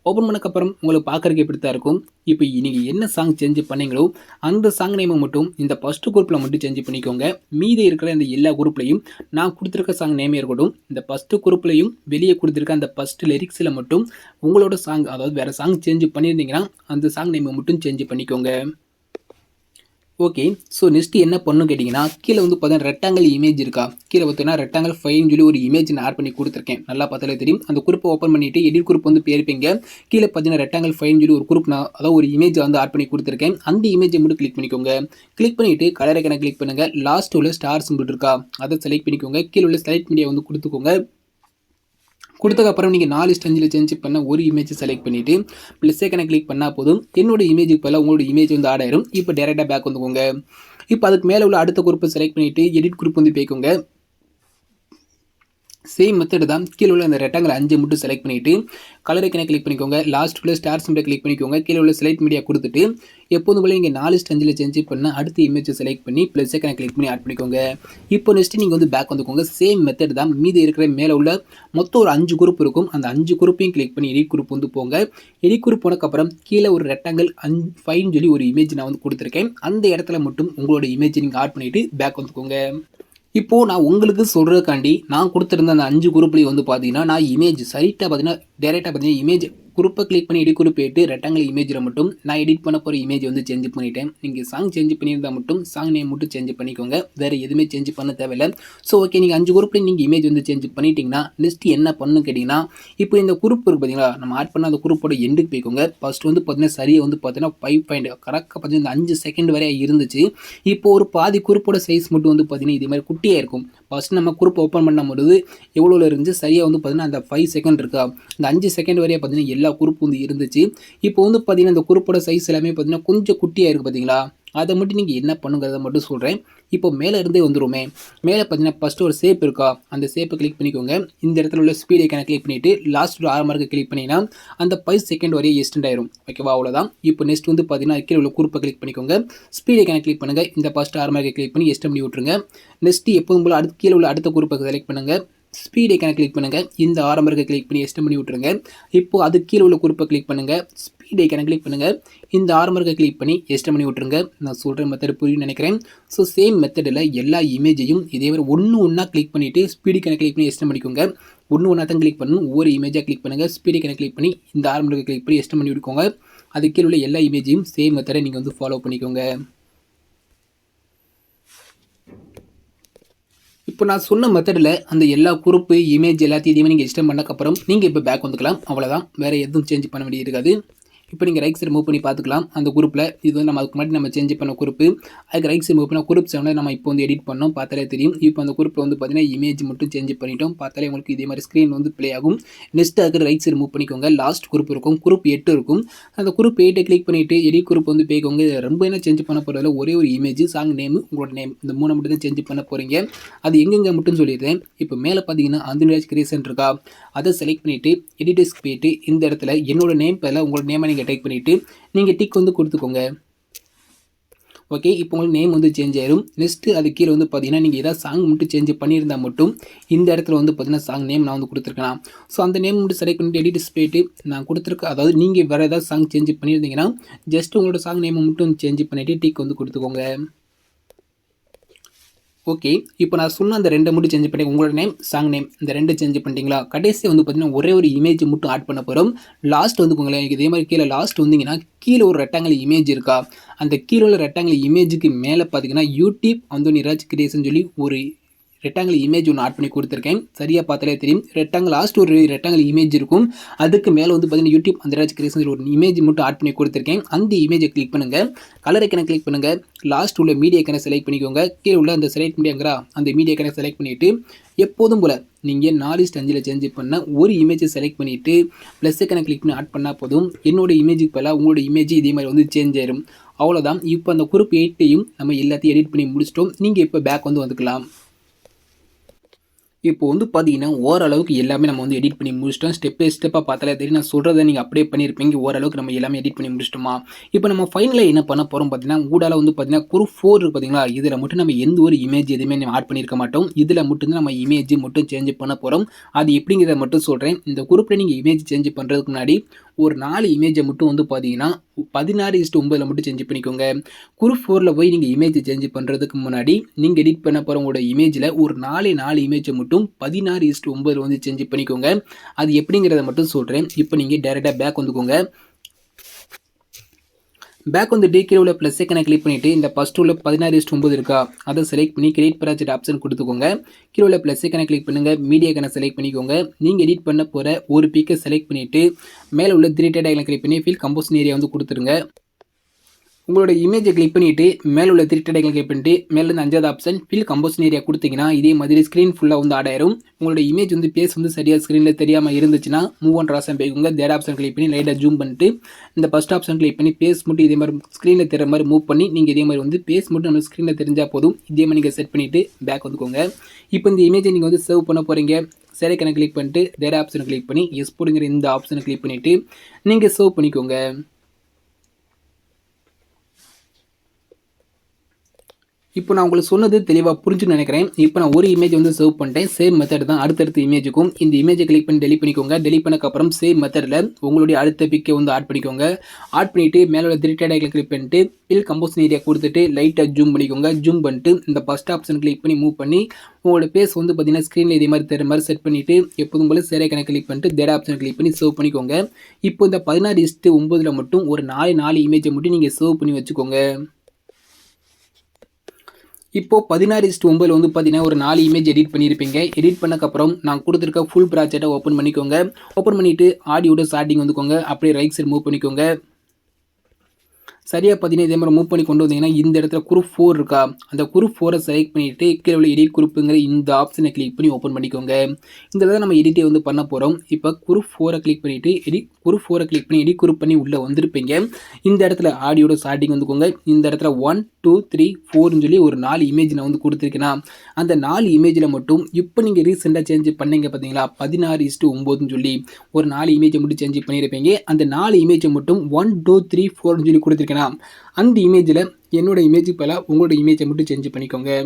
ஓப்பன் பண்ணக்கப்புறம் உங்களுக்கு பார்க்குறதுக்கு எப்படி தான் இருக்கும். இப்போ நீங்கள் என்ன சாங் சேஞ்ச் பண்ணீங்களோ அந்த சாங் நேமை மட்டும் இந்த ஃபஸ்ட்டு குரூப்பில் மட்டும் சேஞ்ச் பண்ணிக்கோங்க. மீதி இருக்கிற இந்த எல்லா குரூப்லையும் நான் கொடுத்துருக்க சாங் நேமே இருக்கட்டும். இந்த ஃபஸ்ட்டு குரூப்லையும் வெளியே கொடுத்துருக்க அந்த ஃபஸ்ட்டு லிரிக்ஸில் மட்டும் உங்களோட சாங் அதாவது வேறு சாங் சேஞ்ச் பண்ணியிருந்தீங்கன்னா அந்த சாங் நேமை மட்டும் சேஞ்ச் பண்ணிக்கோங்க. ஓகே, ஸோ நெக்ஸ்ட் என்ன பண்ணணும் கேட்டிங்கன்னா கீழே வந்து பார்த்தீங்கன்னா ரெக்டாங்கிள் இமேஜ் இருக்கா, கீழே பார்த்தீங்கன்னா ரெக்டாங்கிள் 5 சொல்லி ஒரு இமேஜ் நான் ஆட் பண்ணி கொடுத்துருக்கேன். நல்லா பார்த்தாலே தெரியும். அந்த குரூப்பை ஓப்பன் பண்ணிவிட்டு எடிட் குரூப் வந்து போயிருப்பீங்க. கீழே பார்த்தீங்கன்னா ரெக்டாங்கிள் 5 சொல்லி ஒரு குரூப் நான் அதாவது ஒரு இமேஜ் வந்து ஆட் பண்ணி கொடுத்துருக்கேன். அந்த இமேஜை மட்டும் கிளிக் பண்ணிக்கோங்க. கிளிக் பண்ணிவிட்டு கலர் ஐக்கனை கிளிக் பண்ணுங்கள். லாஸ்ட் உள்ள ஸ்டார் சிம்பிள் இருக்கா, அதை செலக்ட் பண்ணிக்கோங்க. கீழே உள்ள செலக்ட் மீடியா வந்து கொடுத்துக்கோங்க. கொடுத்ததுக்கப்புறம் நீங்கள் 4:5 சேஞ்ச் பண்ண ஒரு இமேஜ் செலக்ட் பண்ணிவிட்டு ப்ளஸ் ஐக்கனை கிளிக் பண்ணால் போதும். என்னோட இமேஜுக்கு பதிலாக உங்களோட இமேஜ் வந்து ஆட் ஆயிரும். இப்போ டேரெக்டாக பேக் வந்துக்கோங்க. இப்போ அதுக்கு மேலே உள்ள அடுத்த குரூப்பை செலக்ட் பண்ணிவிட்டு எடிட் குரூப் வந்து போய்க்கோங்க. சேம் மெத்தட் தான். கீழே உள்ள அந்த ரெக்டாங்கிள் 5 மட்டும் செலக்ட் பண்ணிவிட்டு கலர் ஐக்கனை கிளிக் பண்ணிக்கோங்க. லாஸ்ட் உள்ள ஸ்டார் சிம்பிளை கிளிக் பண்ணிக்கோங்க. கீழே உள்ள செலக்ட் மீடியா கொடுத்துட்டு எப்போதும் போல நீங்கள் 4:5 சேஞ்ச் பண்ண அடுத்த இமேஜை செலக்ட் பண்ணி ப்ளஸ் ஐக்கனை கிளிக் பண்ணி ஆட் பண்ணிக்கோங்க. இப்போ நெக்ஸ்ட் நீங்கள் வந்து பேக் வந்துக்கோங்க. சேம் மெத்தட் தான். மீதி இருக்கிற மேலே உள்ள மொத்தம் ஒரு 5 குரூப் இருக்கும். அந்த 5 குரூப்பையும் கிளிக் பண்ணி எடிட் குரூப் வந்து போங்க. எடிட் குரூப் போனக்கப்புறம் கீழே ஒரு ரெக்டாங்கிள் 5 சொல்லி ஒரு இமேஜ் நான் வந்து கொடுத்துருக்கேன். அந்த இடத்துல மட்டும் உங்களோட இமேஜை நீங்கள் ஆட் பண்ணிவிட்டு பேக் வந்துக்கோங்க. இப்போது நான் உங்களுக்கு சொல்கிறதுக்காண்டி நான் கொடுத்துருந்த அந்த 5 குரூப்லேயும் வந்து பார்த்தீங்கன்னா நான் இமேஜ் சைட்டாக பார்த்தீங்கன்னா டேரெக்டாக பார்த்தீங்கன்னா இமேஜ் குரூப்பை கிளிக் பண்ணி எடிட் குரூப் போயிட்டு ரெக்டாங்கிள் இமேஜில் மட்டும் நான் எடிட் பண்ண போகிற இமேஜ் வந்து சேஞ்ச் பண்ணிட்டேன். நீங்கள் சாங் சேஞ்ச் பண்ணியிருந்தால் மட்டும் சாங் நேம் மட்டும் சேஞ்ச் பண்ணிக்கோங்க. வேறு எதுவுமே சேஞ்ச் பண்ண தேவையில்லை. ஸோ ஓகே, நீங்கள் 5 குரூப்லேயும் நீங்கள் இமேஜ் வந்து சேஞ்ச் பண்ணிட்டீங்கன்னா நெக்ஸ்ட் என்ன பண்ணணும் கேட்டிங்கன்னா இப்போ இந்த குரூப் இருக்குது பார்த்தீங்களா, நம்ம ஆட் பண்ண அந்த குரூப்போட எண்டுக்கு போய்க்கோங்க. ஃபஸ்ட்டு வந்து பார்த்தீங்கன்னா சரியாக வந்து பார்த்தீங்கன்னா 5 பாயிண்ட் கரெக்டாக பார்த்தீங்கன்னா 5 செகண்ட் வரையா இருந்துச்சு. இப்போ ஒரு பாதி குரூப்போட சைஸ் மட்டும் வந்து பார்த்தீங்கன்னா இதே மாதிரி குட்டியாக இருக்கும். ஃபஸ்ட் நம்ம குரூப் ஓப்பன் பண்ணும்போது எவ்வளோ இருந்துச்சு சரியாக வந்து பார்த்தீங்கன்னா அந்த 5 செகண்ட் இருக்கா, இந்த 5 செகண்ட் வரையே பார்த்தீங்கன்னா எல்லா குரூப் வந்து இருந்துச்சு. இப்போ வந்து பார்த்தீங்கன்னா இந்த குரூப்போட சைஸ் எல்லாமே பார்த்தீங்கன்னா கொஞ்சம் குட்டியாக இருக்குது பார்த்தீங்களா, அதை மட்டும் நீங்கள் என்ன பண்ணுங்கிறத மட்டும் சொல்கிறேன். இப்போ மேலே இருந்தே வந்துருமே, மேலே பார்த்தீங்கன்னா ஃபஸ்ட்டு ஒரு ஷேப் இருக்கா, அந்த ஷேப்பை கிளிக் பண்ணிக்கோங்க. இந்த இடத்துல உள்ள ஸ்பீட் ஐக்கானை கிளிக் பண்ணிவிட்டு லாஸ்ட் ஒரு 6 மார்க்கை கிளிக் பண்ணிங்கன்னா அந்த 5 செகண்ட் வரையும் எக்ஸ்டெண்ட் ஆயிரும். ஓகேவா, அவ்வளோதான். இப்போ நெக்ஸ்ட் வந்து பார்த்தீங்கன்னா கீழே உள்ள குரூப்பை கிளிக் பண்ணிக்கோங்க. ஸ்பீட் ஐக்கானை கிளிக் பண்ணுங்கள். இந்த ஃபஸ்ட் 6 மார்க்கை கிளிக் பண்ணி எக்ஸ்டெண்ட் பண்ணி விட்டுருங்க. நெக்ஸ்ட் எப்போதும் போல் அடுத்து கீழே உள்ள அடுத்த குரூப்பை செலக்ட் பண்ணுங்கள். ஸ்பீட் ஐக்கானை கிளிக் பண்ணுங்கள். இந்த ஆரம்பருக்கு கிளிக் பண்ணி எக்ஸ்டெண்ட் பண்ணி விட்டுருங்க. இப்போது அது கீழே உள்ள குரூப்பை கிளிக் பண்ணுங்கள். ஸ்பீட் ஐக்கானை கிளிக் பண்ணுங்கள். இந்த ஆரம்பருக்கு கிளிக் பண்ணி எக்ஸ்டெண்ட் பண்ணி விட்டுருங்க. நான் சொல்கிற மெத்தட் புரியும்னு நினைக்கிறேன். ஸோ சேம் மெத்தடில் எல்லா இமேஜையும் இதே மாதிரி ஒன்றா கிளிக் பண்ணிவிட்டு ஸ்பீட் ஐக்கானை கிளிக் பண்ணி எக்ஸ்டெண்ட் பண்ணிக்கோங்க. ஒன்றா தான் கிளிக் பண்ணணும். ஒவ்வொரு இமேஜாக கிளிக் பண்ணுங்கள். ஸ்பீட் ஐக்கானை கிளிக் பண்ணி இந்த ஆரம்பருக்கு கிளிக் பண்ணி எக்ஸ்டெண்ட் பண்ணி விட்டுக்கோங்க. அது கீழே உள்ள எல்லா இமேஜையும் சேம் மெத்தடை நீங்கள் வந்து ஃபாலோ பண்ணிக்கோங்க. இப்போ நான் சொன்ன மெத்தடில் அந்த எல்லா குரூப்பு இமேஜ் எல்லாத்தையும் நீங்கள் எக்ஸ்டெண்ட் பண்ணக்கப்புறம் நீங்கள் இப்போ பேக் வந்துக்கலாம். அவ்வளோதான், வேறு எதுவும் சேஞ்ச் பண்ண வேண்டியது இருக்காது. இப்போ நீங்கள் ரைட் சைடு மூவ் பண்ணி பார்த்துக்கலாம். அந்த குரூப்பில் இது வந்து நம்ம அதுக்கு முன்னாடி நம்ம சேஞ்ச் பண்ண குரூப்பு, அதுக்கு ரைட் சைடு மூவ் பண்ணால் குரூப் 7 நம்ம இப்போ வந்து எடிட் பண்ணோம், பார்த்தாலே தெரியும். இப்போ அந்த குரூப்பில் வந்து பார்த்தீங்கன்னா இமேஜ் மட்டும் சேஞ்ச் பண்ணிட்டோம், பார்த்தாலே உங்களுக்கு இதே மாதிரி ஸ்க்ரீன் வந்து ப்ளே ஆகும். நெக்ஸ்ட் அதுக்கு ரைட் சைடு மூவ் பண்ணிக்கோங்க. லாஸ்ட் குரூப் இருக்கும், குரூப் 8 இருக்கும். அந்த குரூப் 8 கிளிக் பண்ணிவிட்டு எடிட் குரூப் வந்து போய்க்கோங்க. ரொம்ப என்ன சேஞ்ச் பண்ண போகிறதில்ல, ஒரே ஒரு இமேஜ், சாங் நேம், உங்களோட நேம், இந்த 3 மட்டும் தான் சேஞ்ச் பண்ண போகிறீங்க. அது எங்கெங்கே மட்டும் சொல்லிடுறேன். இப்போ மேலே பார்த்தீங்கன்னா அந்தனிராஜ் கிரியேஷன் இருக்கா, அதை செலக்ட் பண்ணிவிட்டு எடிட்டர்ஸ்க்கு போயிட்டு இந்த இடத்துல என்னோட நேம் பேரில் உங்களோட நேமை நீங்கள் டைப் பண்ணிவிட்டு நீங்கள் டிக் வந்து கொடுத்துக்கோங்க. ஓகே, இப்போ உங்களுக்கு நேம் வந்து சேஞ்ச் ஆயிரும். நெக்ஸ்ட்டு அது கீழே வந்து பார்த்தீங்கன்னா நீங்கள் ஏதாவது சாங் மட்டும் சேஞ்ச் பண்ணியிருந்தால் மட்டும் இந்த இடத்துல வந்து பார்த்தீங்கன்னா சாங் நேம் நான் வந்து கொடுத்துருக்கேன். ஸோ அந்த நேம் மட்டும் செலக்ட் பண்ணிட்டு எடிட்டர்ஸ் போயிட்டு நான் கொடுத்துருக்கேன். அதாவது நீங்கள் வேறு ஏதாவது சாங் சேஞ்ச் பண்ணியிருந்தீங்கன்னா ஜஸ்ட் உங்களோட சாங் நேமை மட்டும் சேஞ்ச் பண்ணிவிட்டு டிக் வந்து கொடுத்துக்கோங்க. ஓகே, இப்போ நான் சொன்ன அந்த 2 மட்டும் சேஞ்ச் பண்ணி உங்களோட நேம், சாங் நேம் இந்த 2 சேஞ்ச் பண்ணிட்டீங்களா? கடைசி வந்து பார்த்தீங்கன்னா ஒரே ஒரு இமேஜ் மட்டும் ஆட் பண்ண போகிறோம். லாஸ்ட் வந்து உங்களேன் இதே மாதிரி கீழே லாஸ்ட் வந்தீங்கன்னா கீழே ஒரு ரெக்டாங்கிள் இமேஜ் இருக்கா, அந்த கீழே உள்ள ரெக்டாங்கிள் இமேஜுக்கு மேலே பார்த்தீங்கன்னா யூடியூப் அந்தோனிராஜ் கிரியேஷன் சொல்லி ஒரு ரெக்டாங்கிள் இமேஜ் ஒன்று ஆட் பண்ணி கொடுத்துருக்கேன். சரியாக பார்த்தாலே தெரியும். ரெக்டாங்கிள் லாஸ்ட் ஒரு ரெக்டாங்கிள் இமேஜ் இருக்கும், அதுக்கு மேலே வந்து பார்த்தீங்கன்னா யூடியூப் அந்தராஜ் கிரியேஷன் ஒரு இமேஜ் மட்டும் ஆட் பண்ணி கொடுத்துருக்கேன். அந்த இமேஜை கிளிக் பண்ணுங்கள். கலர் ஐக்கனை கிளிக் பண்ணுங்கள். லாஸ்ட் உள்ள மீடியா ஐக்கனை செலக்ட் பண்ணிக்கோங்க. கீழே உள்ள அந்த செலக்ட் மீடியாங்கிற அந்த மீடியா ஐக்கனை செலக்ட் பண்ணிவிட்டு எப்போதும் போல் நீங்கள் 4:5 சேஞ்ச் பண்ண ஒரு இமேஜை செலக்ட் பண்ணிவிட்டு ப்ளஸ் ஐக்கனை கிளிக் பண்ணி ஆட் பண்ணால் போதும். என்னோட இமேஜுக்கு பதிலாக உங்களோட இமேஜ் இதே மாதிரி வந்து சேஞ்ச் ஆயிரும். அவ்வளோதான். இப்போ அந்த குரூப் 8ஐயும் நம்ம எல்லாத்தையும் எடிட் பண்ணி முடிச்சிட்டோம். நீங்கள் இப்போ பேக் வந்து வந்துக்கலாம். இப்போ வந்து பார்த்தீங்கன்னா ஓரளவுக்கு எல்லாமே நம்ம வந்து எடிட் பண்ணி முடிச்சிட்டோம். ஸ்டெப் பை ஸ்டெப்பாக பார்த்தாலே தெரியும். நான் சொல்கிறத நீங்கள் அப்படியே பண்ணியிருப்பீங்க. ஓரளவுக்கு நம்ம எல்லாமே எடிட் பண்ணி முடிச்சிட்டோமா? இப்போ நம்ம ஃபைனலாக என்ன பண்ண போகிறோம் பார்த்தீங்கன்னா, ஊடால வந்து பார்த்தீங்கன்னா குரூப் 4 இருக்குது பார்த்தீங்களா, இதில் மட்டும் நம்ம எந்த ஒரு இமேஜ் எதுவுமே நம்ம ஆட் பண்ணியிருக்க மாட்டோம். இதில் மட்டும்தான் நம்ம இமேஜ் மட்டும் சேஞ்ச் பண்ண போகிறோம். அது எப்படிங்கிறத மட்டும் சொல்கிறேன். இந்த குரூப்பில் நீங்கள் இமேஜ் சேஞ்ச் பண்ணுறதுக்கு முன்னாடி ஒரு 4 இமேஜை மட்டும் வந்து பார்த்தீங்கன்னா 16:9 மட்டும் சேஞ்ச் பண்ணிக்கோங்க. குரூப் 4 போய் நீங்கள் இமேஜ் சேஞ்ச் பண்ணுறதுக்கு முன்னாடி நீங்கள் எடிட் பண்ண போகிற உங்களோட இமேஜில் ஒரு 4 இமேஜை மட்டும் 16:9 வந்து சேஞ்ச் பண்ணிக்கோங்க. அது எப்படிங்கிறத மட்டும் சொல்கிறேன். இப்போ நீங்கள் டைரெக்டாக பேக் வந்துக்கோங்க. பேக் வந்து கீழே உள்ள ப்ளஸ் ஐக்கனை கிளிக் பண்ணிவிட்டு இந்த ஃபஸ்ட் உள்ள 16:9 இருக்கா, அதை செலக்ட் பண்ணி கிரியேட் ப்ராஜெக்ட் ஆப்ஷன் கொடுத்துக்கோங்க. கீழே உள்ள ப்ளஸ் ஐக்கனை கிளிக் பண்ணுங்கள். மீடியா ஐக்கனை செலக்ட் பண்ணிக்கோங்க. நீங்கள் எடிட் பண்ண போகிற ஒரு பிக்கை செலக்ட் பண்ணிவிட்டு மேலே உள்ள 3 ஐக்கனை கிளிக் பண்ணி ஃபில் கம்போசிஷன் ஏரியா வந்து கொடுத்துருங்க. உங்களோட இமேஜை கிளிக் பண்ணிவிட்டு மேலே உள்ள 3 ஐக்கனை கிளிக் பண்ணிட்டு மேலே 5வது ஆப்ஷன் ஃபில் கம்போசிஷன் ஏரியா கொடுத்தீங்கன்னா இதே மாதிரி ஸ்க்ரீன் ஃபுல்லாக வந்து ஆட் ஆயிரும். உங்களோட இமேஜ் வந்து பேஸ் வந்து சரியாக ஸ்க்ரீனில் தெரியாமல் இருந்துச்சுன்னா மூவ் ஒன் ஆப்ஷன் போய்க்கோங்க. தேர்ட் ஆப்ஷன் கிளிக் பண்ணி லைட்டாக ஜூம் பண்ணிட்டு இந்த ஃபஸ்ட் ஆப்ஷன் கிளிக் பண்ணி பேஸ் மட்டும் இதே மாதிரி ஸ்க்ரீனில் தெரிகிற மாதிரி மூவ் பண்ணி நீங்கள் இதே மாதிரி வந்து பேஸ் மட்டும் நம்ம ஸ்க்ரீனில் தெரிஞ்சால் போதும். இதே மாதிரி நீங்கள் செட் பண்ணிவிட்டு பேக் வந்துக்கோங்க. இப்போ இந்த இமேஜை நீங்கள் வந்து சேவ் பண்ண போகிறீங்க. சரி ஐக்கனை கிளிக் பண்ணிட்டு தேர்ட் ஆப்ஷனை கிளிக் பண்ணி எக்ஸ்போர்ட்டுங்கிற இந்த ஆப்ஷனை கிளிக் பண்ணிவிட்டு நீங்கள் சேவ் பண்ணிக்கோங்க. இப்போ நான் உங்களுக்கு சொன்னது தெளிவாக புரிஞ்சுன்னு நினைக்கிறேன். இப்போ நான் ஒரு இமேஜ் வந்து சேவ் பண்ணிட்டேன். சேம் மெத்தட் தான் அடுத்தடுத்த இமேஜுக்கும். இந்த இமேஜை கிளிக் பண்ணி டெலிட் பண்ணிக்கோங்க. டெலிட் பண்ணக்கப்புறம் சேம் மெத்தடில் உங்களுடைய அடுத்த பிக்கை வந்து ஆட் பண்ணிக்கோங்க. ஆட் பண்ணிவிட்டு மேலே உள்ள 3 ஐக்கனை கிளிக் பண்ணிட்டு ஃபில் கம்போசிஷன் ஏரியா கொடுத்துட்டு லைட்டாக ஜூம் பண்ணிக்கோங்க. ஜூம் பண்ணிட்டு இந்த ஃபஸ்ட் ஆப்ஷன் கிளிக் பண்ணி மூவ் பண்ணி உங்களோட பேஸ் வந்து பார்த்தீங்கன்னா ஸ்க்ரீனில் இதே மாதிரி தெரிகிற மாதிரி செட் பண்ணிவிட்டு எப்போதும் போல சரி ஐக்கனை கிளிக் பண்ணிட்டு தேர்ட் ஆப்ஷன் கிளிக் பண்ணி சேவ் பண்ணிக்கோங்க. இப்போ இந்த 16:9 மட்டும் ஒரு 4 இமேஜை மட்டும் நீங்கள் சேவ் பண்ணி வச்சுக்கோங்க. இப்போ 16:9 வந்து பார்த்தீங்கன்னா ஒரு 4 இமேஜ் எடிட் பண்ணியிருப்பீங்க. எடிட் பண்ணக்கப்புறம் நான் கொடுத்துருக்க ஃபுல் ப்ராஜெக்டை ஓப்பன் பண்ணிக்கோங்க. ஓப்பன் பண்ணிவிட்டு ஆடியோட ஸ்டார்டிங் வந்துக்கோங்க. அப்படியே ரைட் சைடு மூவ் பண்ணிக்கோங்க. சரியாக பார்த்தீங்கன்னா இதே மாதிரி மூவ் பண்ணி கொண்டு வந்தீங்கன்னா இந்த இடத்துல குரூப் 4 இருக்கா, அந்த குரூப் 4 செலக்ட் பண்ணிவிட்டு கீழே உள்ள எடிட் குரூப்புங்கிற இந்த ஆப்ஷனை கிளிக் பண்ணி ஓப்பன் பண்ணிக்கோங்க. இந்த இடத்துல நம்ம எடிட்டே வந்து பண்ண போகிறோம். இப்போ குரூப் 4 கிளிக் பண்ணிவிட்டு குரூப் 4 கிளிக் பண்ணி எடிட் குரூப் பண்ணி உள்ளே வந்திருப்பீங்க. இந்த இடத்துல ஆடியோட ஸ்டார்டிங் வந்துக்கோங்க. இந்த இடத்துல 1 2 3 4ன்னு சொல்லி ஒரு 4 இமேஜ் நான் வந்து கொடுத்துருக்கேன்னா, அந்த 4 இமேஜில் மட்டும் இப்போ நீங்கள் ரீசெண்டாக சேஞ்ச் பண்ணீங்க பார்த்தீங்களா 16:9ன்னு சொல்லி ஒரு 4 இமேஜை மட்டும் சேஞ்ச் பண்ணியிருப்பீங்க. அந்த 4 இமேஜை மட்டும் 1 2 3 4ன்னு சொல்லி கொடுத்துருக்கேன்னா, அந்த இமேஜில் என்னோட இமேஜுக்கு பதிலாக உங்களோட இமேஜை மட்டும் சேஞ்ச் பண்ணிக்கோங்க.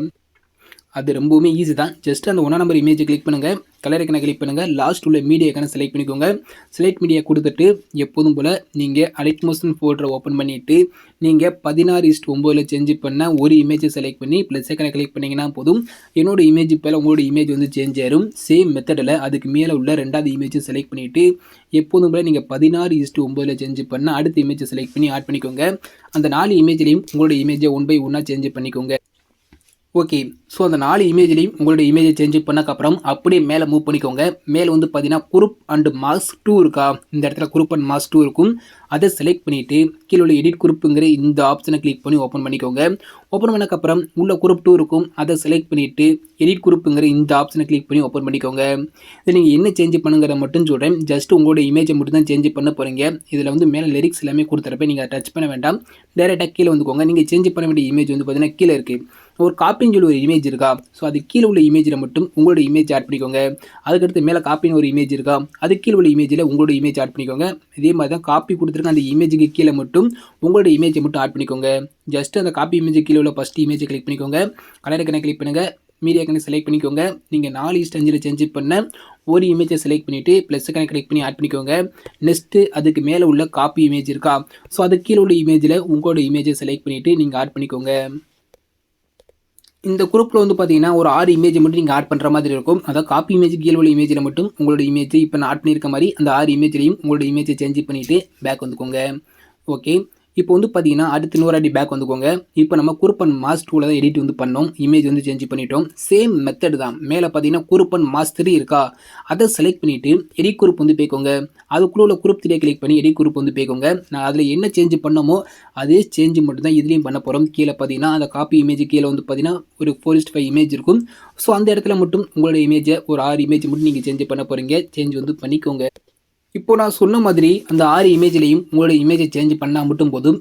அது ரொம்பவுமே ஈஸி தான். ஜஸ்ட் அந்த 1 நம்பர் இமேஜை கிளிக் பண்ணுங்கள், கலர் ஐக்கனை கிளிக் பண்ணுங்கள், லாஸ்ட் உள்ள மீடியா ஐக்கனை செலக்ட் பண்ணிக்கோங்க. செலக்ட் மீடியா கொடுத்துட்டு எப்போதும் போல் நீங்கள் அலைட் மோஷன் ஃபோல்டரை ஓப்பன் பண்ணிவிட்டு நீங்கள் 16:9 சேஞ்ச் பண்ண ஒரு இமேஜை செலக்ட் பண்ணி ப்ளஸ் ஐக்கனை கிளிக் பண்ணிங்கன்னா போதும். என்னோட இமேஜ் பேர் உங்களோட இமேஜ் வந்து சேஞ்ச் ஆயிரும். சேம் மெத்தடில் அதுக்கு மேலே உள்ள 2வது இமேஜை செலக்ட் பண்ணிவிட்டு எப்போதும் போல் நீங்கள் 16:9 சேஞ்ச் பண்ண அடுத்த இமேஜை செலக்ட் பண்ணி ஆட் பண்ணிக்கோங்க. அந்த 4 இமேஜ்லேயும் உங்களோட இமேஜை 1 by 1 சேஞ்ச் பண்ணிக்கோங்க. ஓகே, ஸோ அந்த 4 இமேஜ்லையும் உங்களோட இமேஜை சேஞ்ச் பண்ணக்கப்புறம் அப்படியே மேலே மூவ் பண்ணிக்கோங்க. மேலே வந்து பார்த்தீங்கன்னா குரூப் அண்ட் மாஸ்க் 2 இருக்கா, இந்த இடத்துல குரூப் அண்ட் மாஸ்க் 2 இருக்கும். அதை செலக்ட் பண்ணிவிட்டு கீழே உள்ள எடிட் குரூப்புங்கிற இந்த ஆப்ஷனை கிளிக் பண்ணி ஓப்பன் பண்ணிக்கோங்க. ஓப்பன் பண்ணக்கப்புறம் உள்ள குரூப் 2 இருக்கும். அதை செலக்ட் பண்ணிவிட்டு எடிட் குரூப்புங்கிற இந்த ஆப்ஷனை கிளிக் பண்ணி ஓப்பன் பண்ணிக்கோங்க. இதில் நீங்கள் என்ன சேஞ்ச் பண்ணுங்கிறத மட்டும் சொல்கிறேன். ஜஸ்ட் உங்களோட இமேஜை மட்டும் தான் சேஞ்ச் பண்ண போகிறீங்க. இதில் வந்து மேலே லிரிக்ஸ் எல்லாமே கொடுத்துறப்ப நீங்கள் டச் பண்ண வேண்டாம், டேரெக்டாக கீழே வந்துக்கோங்க. நீங்கள் சேஞ்ச் பண்ண வேண்டிய இமேஜ் வந்து பார்த்தீங்கன்னா கீழே இருக்குது. ஒரு காப்பின்னு சொல்லி ஒரு இமேஜ் இருக்கா, ஸோ அது கீழே உள்ள இமேஜில் மட்டும் உங்களோட இமேஜ் ஆட் பண்ணிக்கோங்க. அதுக்கடுத்து மேலே காப்பின்னு ஒரு இமேஜ் இருக்கா, அது கீழே உள்ள இமேஜில் உங்களோட இமேஜ் ஆட் பண்ணிக்கோங்க. இதே மாதிரி தான் காப்பி கொடுத்துருக்க அந்த இமேஜுக்கு கீழே மட்டும் உங்களோட இமேஜை மட்டும் ஆட் பண்ணிக்கோங்க. ஜஸ்ட் அந்த காப்பி இமேஜ் கீழே உள்ள ஃபஸ்ட் இமேஜை கிளிக் பண்ணிக்கோங்க, கலர் ஐக்கனை கிளிக் பண்ணுங்கள், மீடியா ஐக்கனை செலக்ட் பண்ணிக்கோங்க. நீங்கள் 4:5 சேஞ்ச் பண்ண ஒரு இமேஜை செலக்ட் பண்ணிவிட்டு ப்ளஸ் ஐக்கனை கிளிக் பண்ணி ஆட் பண்ணிக்கோங்க. நெக்ஸ்ட்டு அதுக்கு மேலே உள்ள காப்பி இமேஜ் இருக்கா, ஸோ அது கீழே உள்ள இமேஜில் உங்களோட இமேஜை செலக்ட் பண்ணிவிட்டு நீங்கள் ஆட் பண்ணிக்கோங்க. இந்த குரூப்பில் வந்து பார்த்தீங்கன்னா ஒரு 6 இமேஜ் மட்டும் நீங்கள் ஆட் பண்ணுற மாதிரி இருக்கும். அதாவது காப்பி இமேஜ் கீழே உள்ள இமேஜில் மட்டும் உங்களோட இமேஜ் இப்போ நான் ஆட் பண்ணியிருக்க மாதிரி அந்த 6 இமேஜ்லையும் உங்களோட இமேஜை சேஞ்ச் பண்ணிவிட்டு பேக் வந்துக்கோங்க. ஓகே, இப்போ வந்து பார்த்தீங்கன்னா அடுத்து இன்னொரு அடி பேக் வந்துக்கோங்க. இப்போ நம்ம குரூப் அண்ட் மாஸ்க் 2ல தான் எடிட் வந்து பண்ணோம், இமேஜ் வந்து சேஞ்ச் பண்ணிட்டோம். சேம் மெத்தட் தான். மேலே பார்த்தீங்கன்னா குரூப் அண்ட் மாஸ்க் 3 இருக்கா, அதை செலக்ட் பண்ணிவிட்டு எடிட் குரூப் வந்து போய்க்கோங்க. அதுக்குள்ள உள்ள குரூப் 3 கிளிக் பண்ணி எடிட் குரூப் வந்து போய்க்கோங்க. நான் அதில் என்ன சேஞ்ச் பண்ணமோ அதே சேஞ்ச் மட்டும் தான் இதுலேயும் பண்ண போகிறோம். கீழே பார்த்தீங்கன்னா அந்த காப்பி இமேஜ் கீழே வந்து பார்த்தீங்கன்னா ஒரு 4:5 இமேஜ் இருக்கும். ஸோ அந்த இடத்துல மட்டும் உங்களோட இமேஜை ஒரு 6 இமேஜ் மட்டும் நீங்கள் சேஞ்ச் பண்ண போகிறீங்க. சேஞ்ச் வந்து பண்ணிக்கோங்க. இப்போ நான் சொன்ன மாதிரி அந்த 6 இமேஜ்லையும் உங்களோட இமேஜை சேஞ்ச் பண்ணால் மட்டும் போதும்.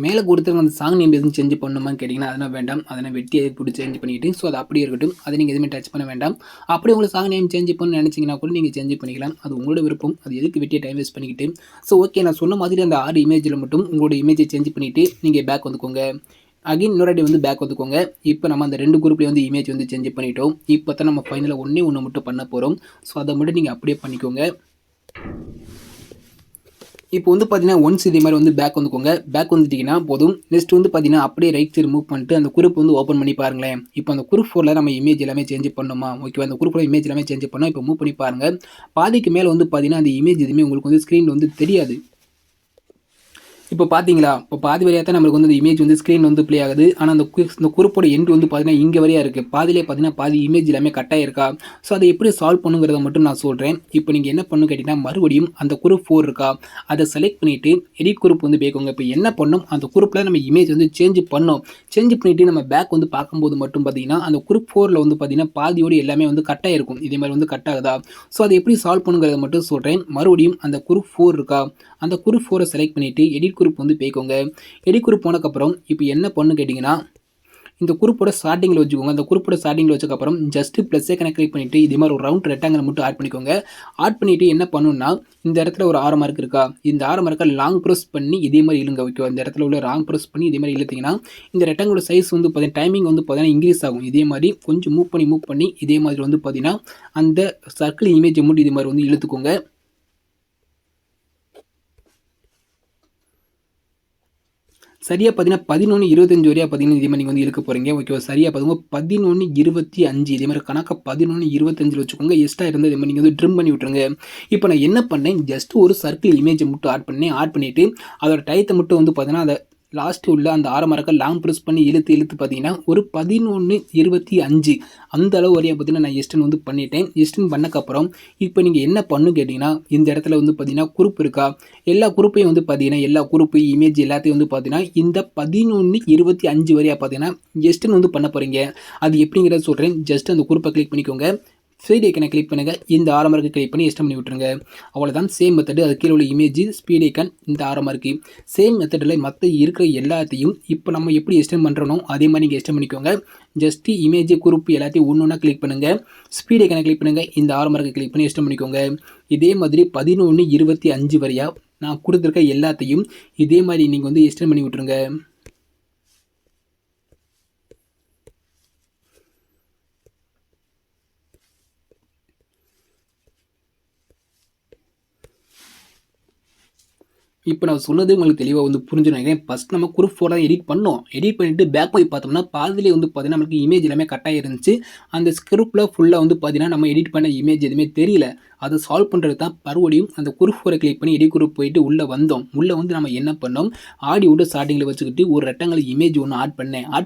மேலே கொடுத்துருக்க அந்த சாங் நேம் எதுவும் சேஞ்ச் பண்ணணுமான்னு கேட்டிங்கன்னா அதெல்லாம் வேண்டாம். அதெல்லாம் வெட்டி அதை போட்டு சேஞ்ச் பண்ணிவிட்டு ஸோ அது அப்படியே இருக்கட்டும். அதை நீங்கள் எதுவுமே டச் பண்ண வேண்டாம். அப்படியே உங்களுக்கு சாங் நேம் சேஞ்ச் பண்ணணும்னு நினச்சிங்கன்னா கூட நீங்கள் சேஞ்ச் பண்ணிக்கலாம். அது உங்களோட விருப்பம். அது எதுக்கு வெட்டியை டைம் வேஸ்ட் பண்ணிக்கிட்டு. ஸோ ஓகே, நான் சொன்ன மாதிரி அந்த 6 இமேஜில் மட்டும் உங்களோட இமேஜை சேஞ்ச் பண்ணிவிட்டு நீங்கள் பேக் வந்துக்கோங்க. அகைன் இன்னொரு அடி வந்து பேக் வந்துக்கோங்க. இப்போ நம்ம அந்த 2 குரூப்லேயே வந்து இமேஜ் வந்து சேஞ்ச் பண்ணிட்டோம். இப்போ தான் நம்ம ஃபைனலாக ஒன்று மட்டும் பண்ண போகிறோம். ஸோ அதை மட்டும் நீங்கள் அப்படியே பண்ணிக்கோங்க. இப்போ வந்து பார்த்தீங்கன்னா ஒன்ஸ் இதே மாதிரி வந்து பேக் வந்துக்கோங்க. பேக் வந்துட்டிங்கன்னா போதும். நெக்ஸ்ட் வந்து பார்த்தீங்கன்னா அப்படியே ரைட் சைடு மூவ் பண்ணிட்டு அந்த குரூப் வந்து ஓப்பன் பண்ணி பாருங்களேன். இப்போ அந்த குரூப் 4ல நம்ம இமேஜ் எல்லாமே சேஞ்ச் பண்ணணுமா, ஓகேவா, அந்த குரூப்பில் இமேஜ் எல்லாமே சேஞ்ச் பண்ணோம். இப்போ மூவ் பண்ணி பாருங்கள். பாதிக்கு மேலே வந்து பார்த்தீங்கன்னா அந்த இமேஜ் எதுவுமே உங்களுக்கு வந்து ஸ்க்ரீனில் வந்து தெரியாது. இப்போ பார்த்தீங்களா, இப்போ பாதி வரையாக தான் நம்மளுக்கு வந்து அந்த இமேஜ் வந்து ஸ்க்ரீன் வந்து ப்ளே ஆகுது. ஆனால் அந்த குரூப்போட எண்ட் வந்து பார்த்தீங்கன்னா இங்கே வரையாக இருக்குது. பாதியிலே பார்த்தீங்கன்னா பாதி இமேஜ் எல்லாமே கட் ஆகிருக்கா. ஸோ அதை எப்படி சால்வ் பண்ணுங்கிறத மட்டும் நான் சொல்கிறேன். இப்போ நீங்கள் என்ன பண்ணணும் கேட்டிங்கன்னா மறுபடியும் அந்த குரூப் 4 இருக்கா, அதை செலக்ட் பண்ணிவிட்டு எடிட் குரூப் வந்து போய்க்கோங்க. இப்போ என்ன பண்ணணும், அந்த குரூப்பில் நம்ம இமேஜ் வந்து சேஞ்ச் பண்ணிவிட்டு நம்ம பேக் வந்து பார்க்கும்போது மட்டும் பார்த்தீங்கன்னா அந்த குரூப் 4ல் வந்து பார்த்தீங்கன்னா பாதியோடு எல்லாமே வந்து கட் ஆகிருக்கும். இதே மாதிரி வந்து கட் ஆகுதா. ஸோ அதை எப்படி சால்வ் பண்ணுங்கிறத மட்டும் சொல்கிறேன். மறுபடியும் அந்த குரூப் 4 இருக்கா, அந்த குரூப் 4 செலக்ட் பண்ணிவிட்டு எடிட் குரூப் வந்து போய்க்கோங்க. எடிட் குரூப் போனதுக்கப்புறம் இப்போ என்ன பண்ணு கேட்டிங்கன்னா இந்த குரூப்போட ஸ்டார்டிங்கில் வச்சுக்கோங்க. அந்த குரூப்போட ஸ்டார்டிங்கில் வச்சக்கப்புறம் ஜஸ்ட் ப்ளஸ் ஐக்கனை கிளிக் பண்ணிவிட்டு இதே மாதிரி ஒரு ரவுண்ட் ரெக்டாங்கில் மட்டும் ஆட் பண்ணிக்கோங்க. ஆட் பண்ணிவிட்டு என்ன பண்ணணும்னா இந்த இடத்துல ஒரு 6 மார்க் இருக்கா, இந்த 6 மார்க்கை லாங் ப்ரெஸ் பண்ணி இதே மாதிரி இழுங்க. ஓகேவா, இந்த இடத்துல உள்ள லாங் ப்ரெஸ் பண்ணி இதே மாதிரி இழுத்திங்கன்னா இந்த ரெக்டாங்கிளோட சைஸ் வந்து பார்த்தீங்கன்னா டைமிங் வந்து பார்த்தீங்கன்னா இன்க்ரீஸ் ஆகும். இதே மாதிரி கொஞ்சம் மூவ் பண்ணி இதே மாதிரி வந்து பார்த்தீங்கன்னா அந்த சர்க்கிள் இமேஜை மட்டும் இதே மாதிரி வந்து இழுத்துக்கோங்க. சரியாக பார்த்தீங்கன்னா 11:25 வரையா பார்த்தீங்கன்னா இதே மாதிரி நீங்கள் வந்து இழுக்க போகிறீங்க. ஓகேவா, சரியாக பார்த்தீங்கன்னா 11:25 இதே மாதிரி கணக்காக 11:25 வச்சுக்கோங்க. எக்ஸ்ட்ரா இருந்தால் இதே மாதிரி நீங்கள் வந்து ட்ரிம் பண்ணி விட்டுருங்க. இப்போ நான் என்ன பண்ணேன், ஜஸ்ட் ஒரு சர்க்கிள் இமேஜை மட்டும் ஆட் பண்ணிவிட்டு அதோட டயத்தை மட்டும் வந்து பார்த்தீங்கன்னா அதை லாஸ்ட்டு உள்ள அந்த ஆரம்பரக்க லாங் ப்ரெஸ் பண்ணி இழுத்து பார்த்தீங்கன்னா ஒரு 11:25 அந்த அளவு வரையும் பார்த்தீங்கன்னா நான் எக்ஸ்டெண்ட் வந்து பண்ணிட்டேன். எக்ஸ்டெண்ட் பண்ணக்கப்புறம் இப்போ நீங்கள் என்ன பண்ணு கேட்டிங்கன்னா, இந்த இடத்துல வந்து பார்த்தீங்கன்னா குரூப் இருக்கா, எல்லா குரூப்பையும் வந்து பார்த்தீங்கன்னா எல்லா குரூப்பு இமேஜ் எல்லாத்தையும் வந்து பார்த்தீங்கன்னா இந்த 11:25 வரையா பார்த்தீங்கன்னா எக்ஸ்டெண்ட் வந்து பண்ண போகிறீங்க. அது எப்படிங்கிறத சொல்கிறேன். ஜஸ்ட் அந்த குரூப்பை கிளிக் பண்ணிக்கோங்க. ஸ்பீட் ஐக்கனை கிளிக் பண்ணுங்கள். இந்த ஆரம்பருக்கு கிளிக் பண்ணி எக்ஸ்டெண்ட் பண்ணி விட்டுருங்க. அவ்வளோதான். Same method. அது கீழே உள்ள இமேஜ் ஸ்பீட் ஐக்கன் இந்த ஆரம்பருக்கு சேம் மெத்தடில் மற்ற இருக்கிற எல்லாத்தையும் இப்போ நம்ம எப்படி எக்ஸ்டெண்ட் பண்ணுறோம் அதே மாதிரி நீங்கள் எக்ஸ்டெண்ட் பண்ணிக்கோங்க. ஜஸ்ட் இமேஜ் குரூப் எல்லாத்தையும் ஒன்று ஒன்றா கிளிக் பண்ணுங்கள். ஸ்பீட் ஐக்கனை கிளிக் பண்ணுங்கள். இந்த ஆரம்பருக்கு கிளிக் பண்ணி எக்ஸ்டெண்ட் பண்ணிக்கோங்க. இதே மாதிரி 11:25 வரையா நான் கொடுத்துருக்க எல்லாத்தையும் இதே மாதிரி நீங்கள் வந்து எக்ஸ்டெண்ட் பண்ணி விட்டுருங்க. இப்போ நான் சொன்னது உங்களுக்கு தெளிவாக வந்து புரிஞ்சு நினைக்கிறேன். ஃபஸ்ட் நம்ம குரூப் 4 தான் எடிட் பண்ணோம். எடிட் பண்ணிவிட்டு பேக் போய் பார்த்தோம்னா பாதிலே வந்து பார்த்தீங்கன்னா நமக்கு இமேஜ் எல்லாமே கட்டாக இருந்துச்சு. அந்த ஸ்கிரிப்டில் ஃபுல்லாக வந்து பார்த்தீங்கன்னா நம்ம எடிட் பண்ண இமேஜ் எதுவுமே தெரியல. அதை சால்வ் பண்ணுறது தான் மறுபடியும் அந்த குரூப் 4 கிளிக் பண்ணி எடிட் குரூப் போயிட்டு உள்ளே வந்தோம். உள்ளே வந்து நம்ம என்ன பண்ணோம், ஆடியோட ஸ்டார்டிங்கில் வச்சுக்கிட்டு ஒரு ரெக்டாங்கிள் இமேஜ் ஒன்று ஆட்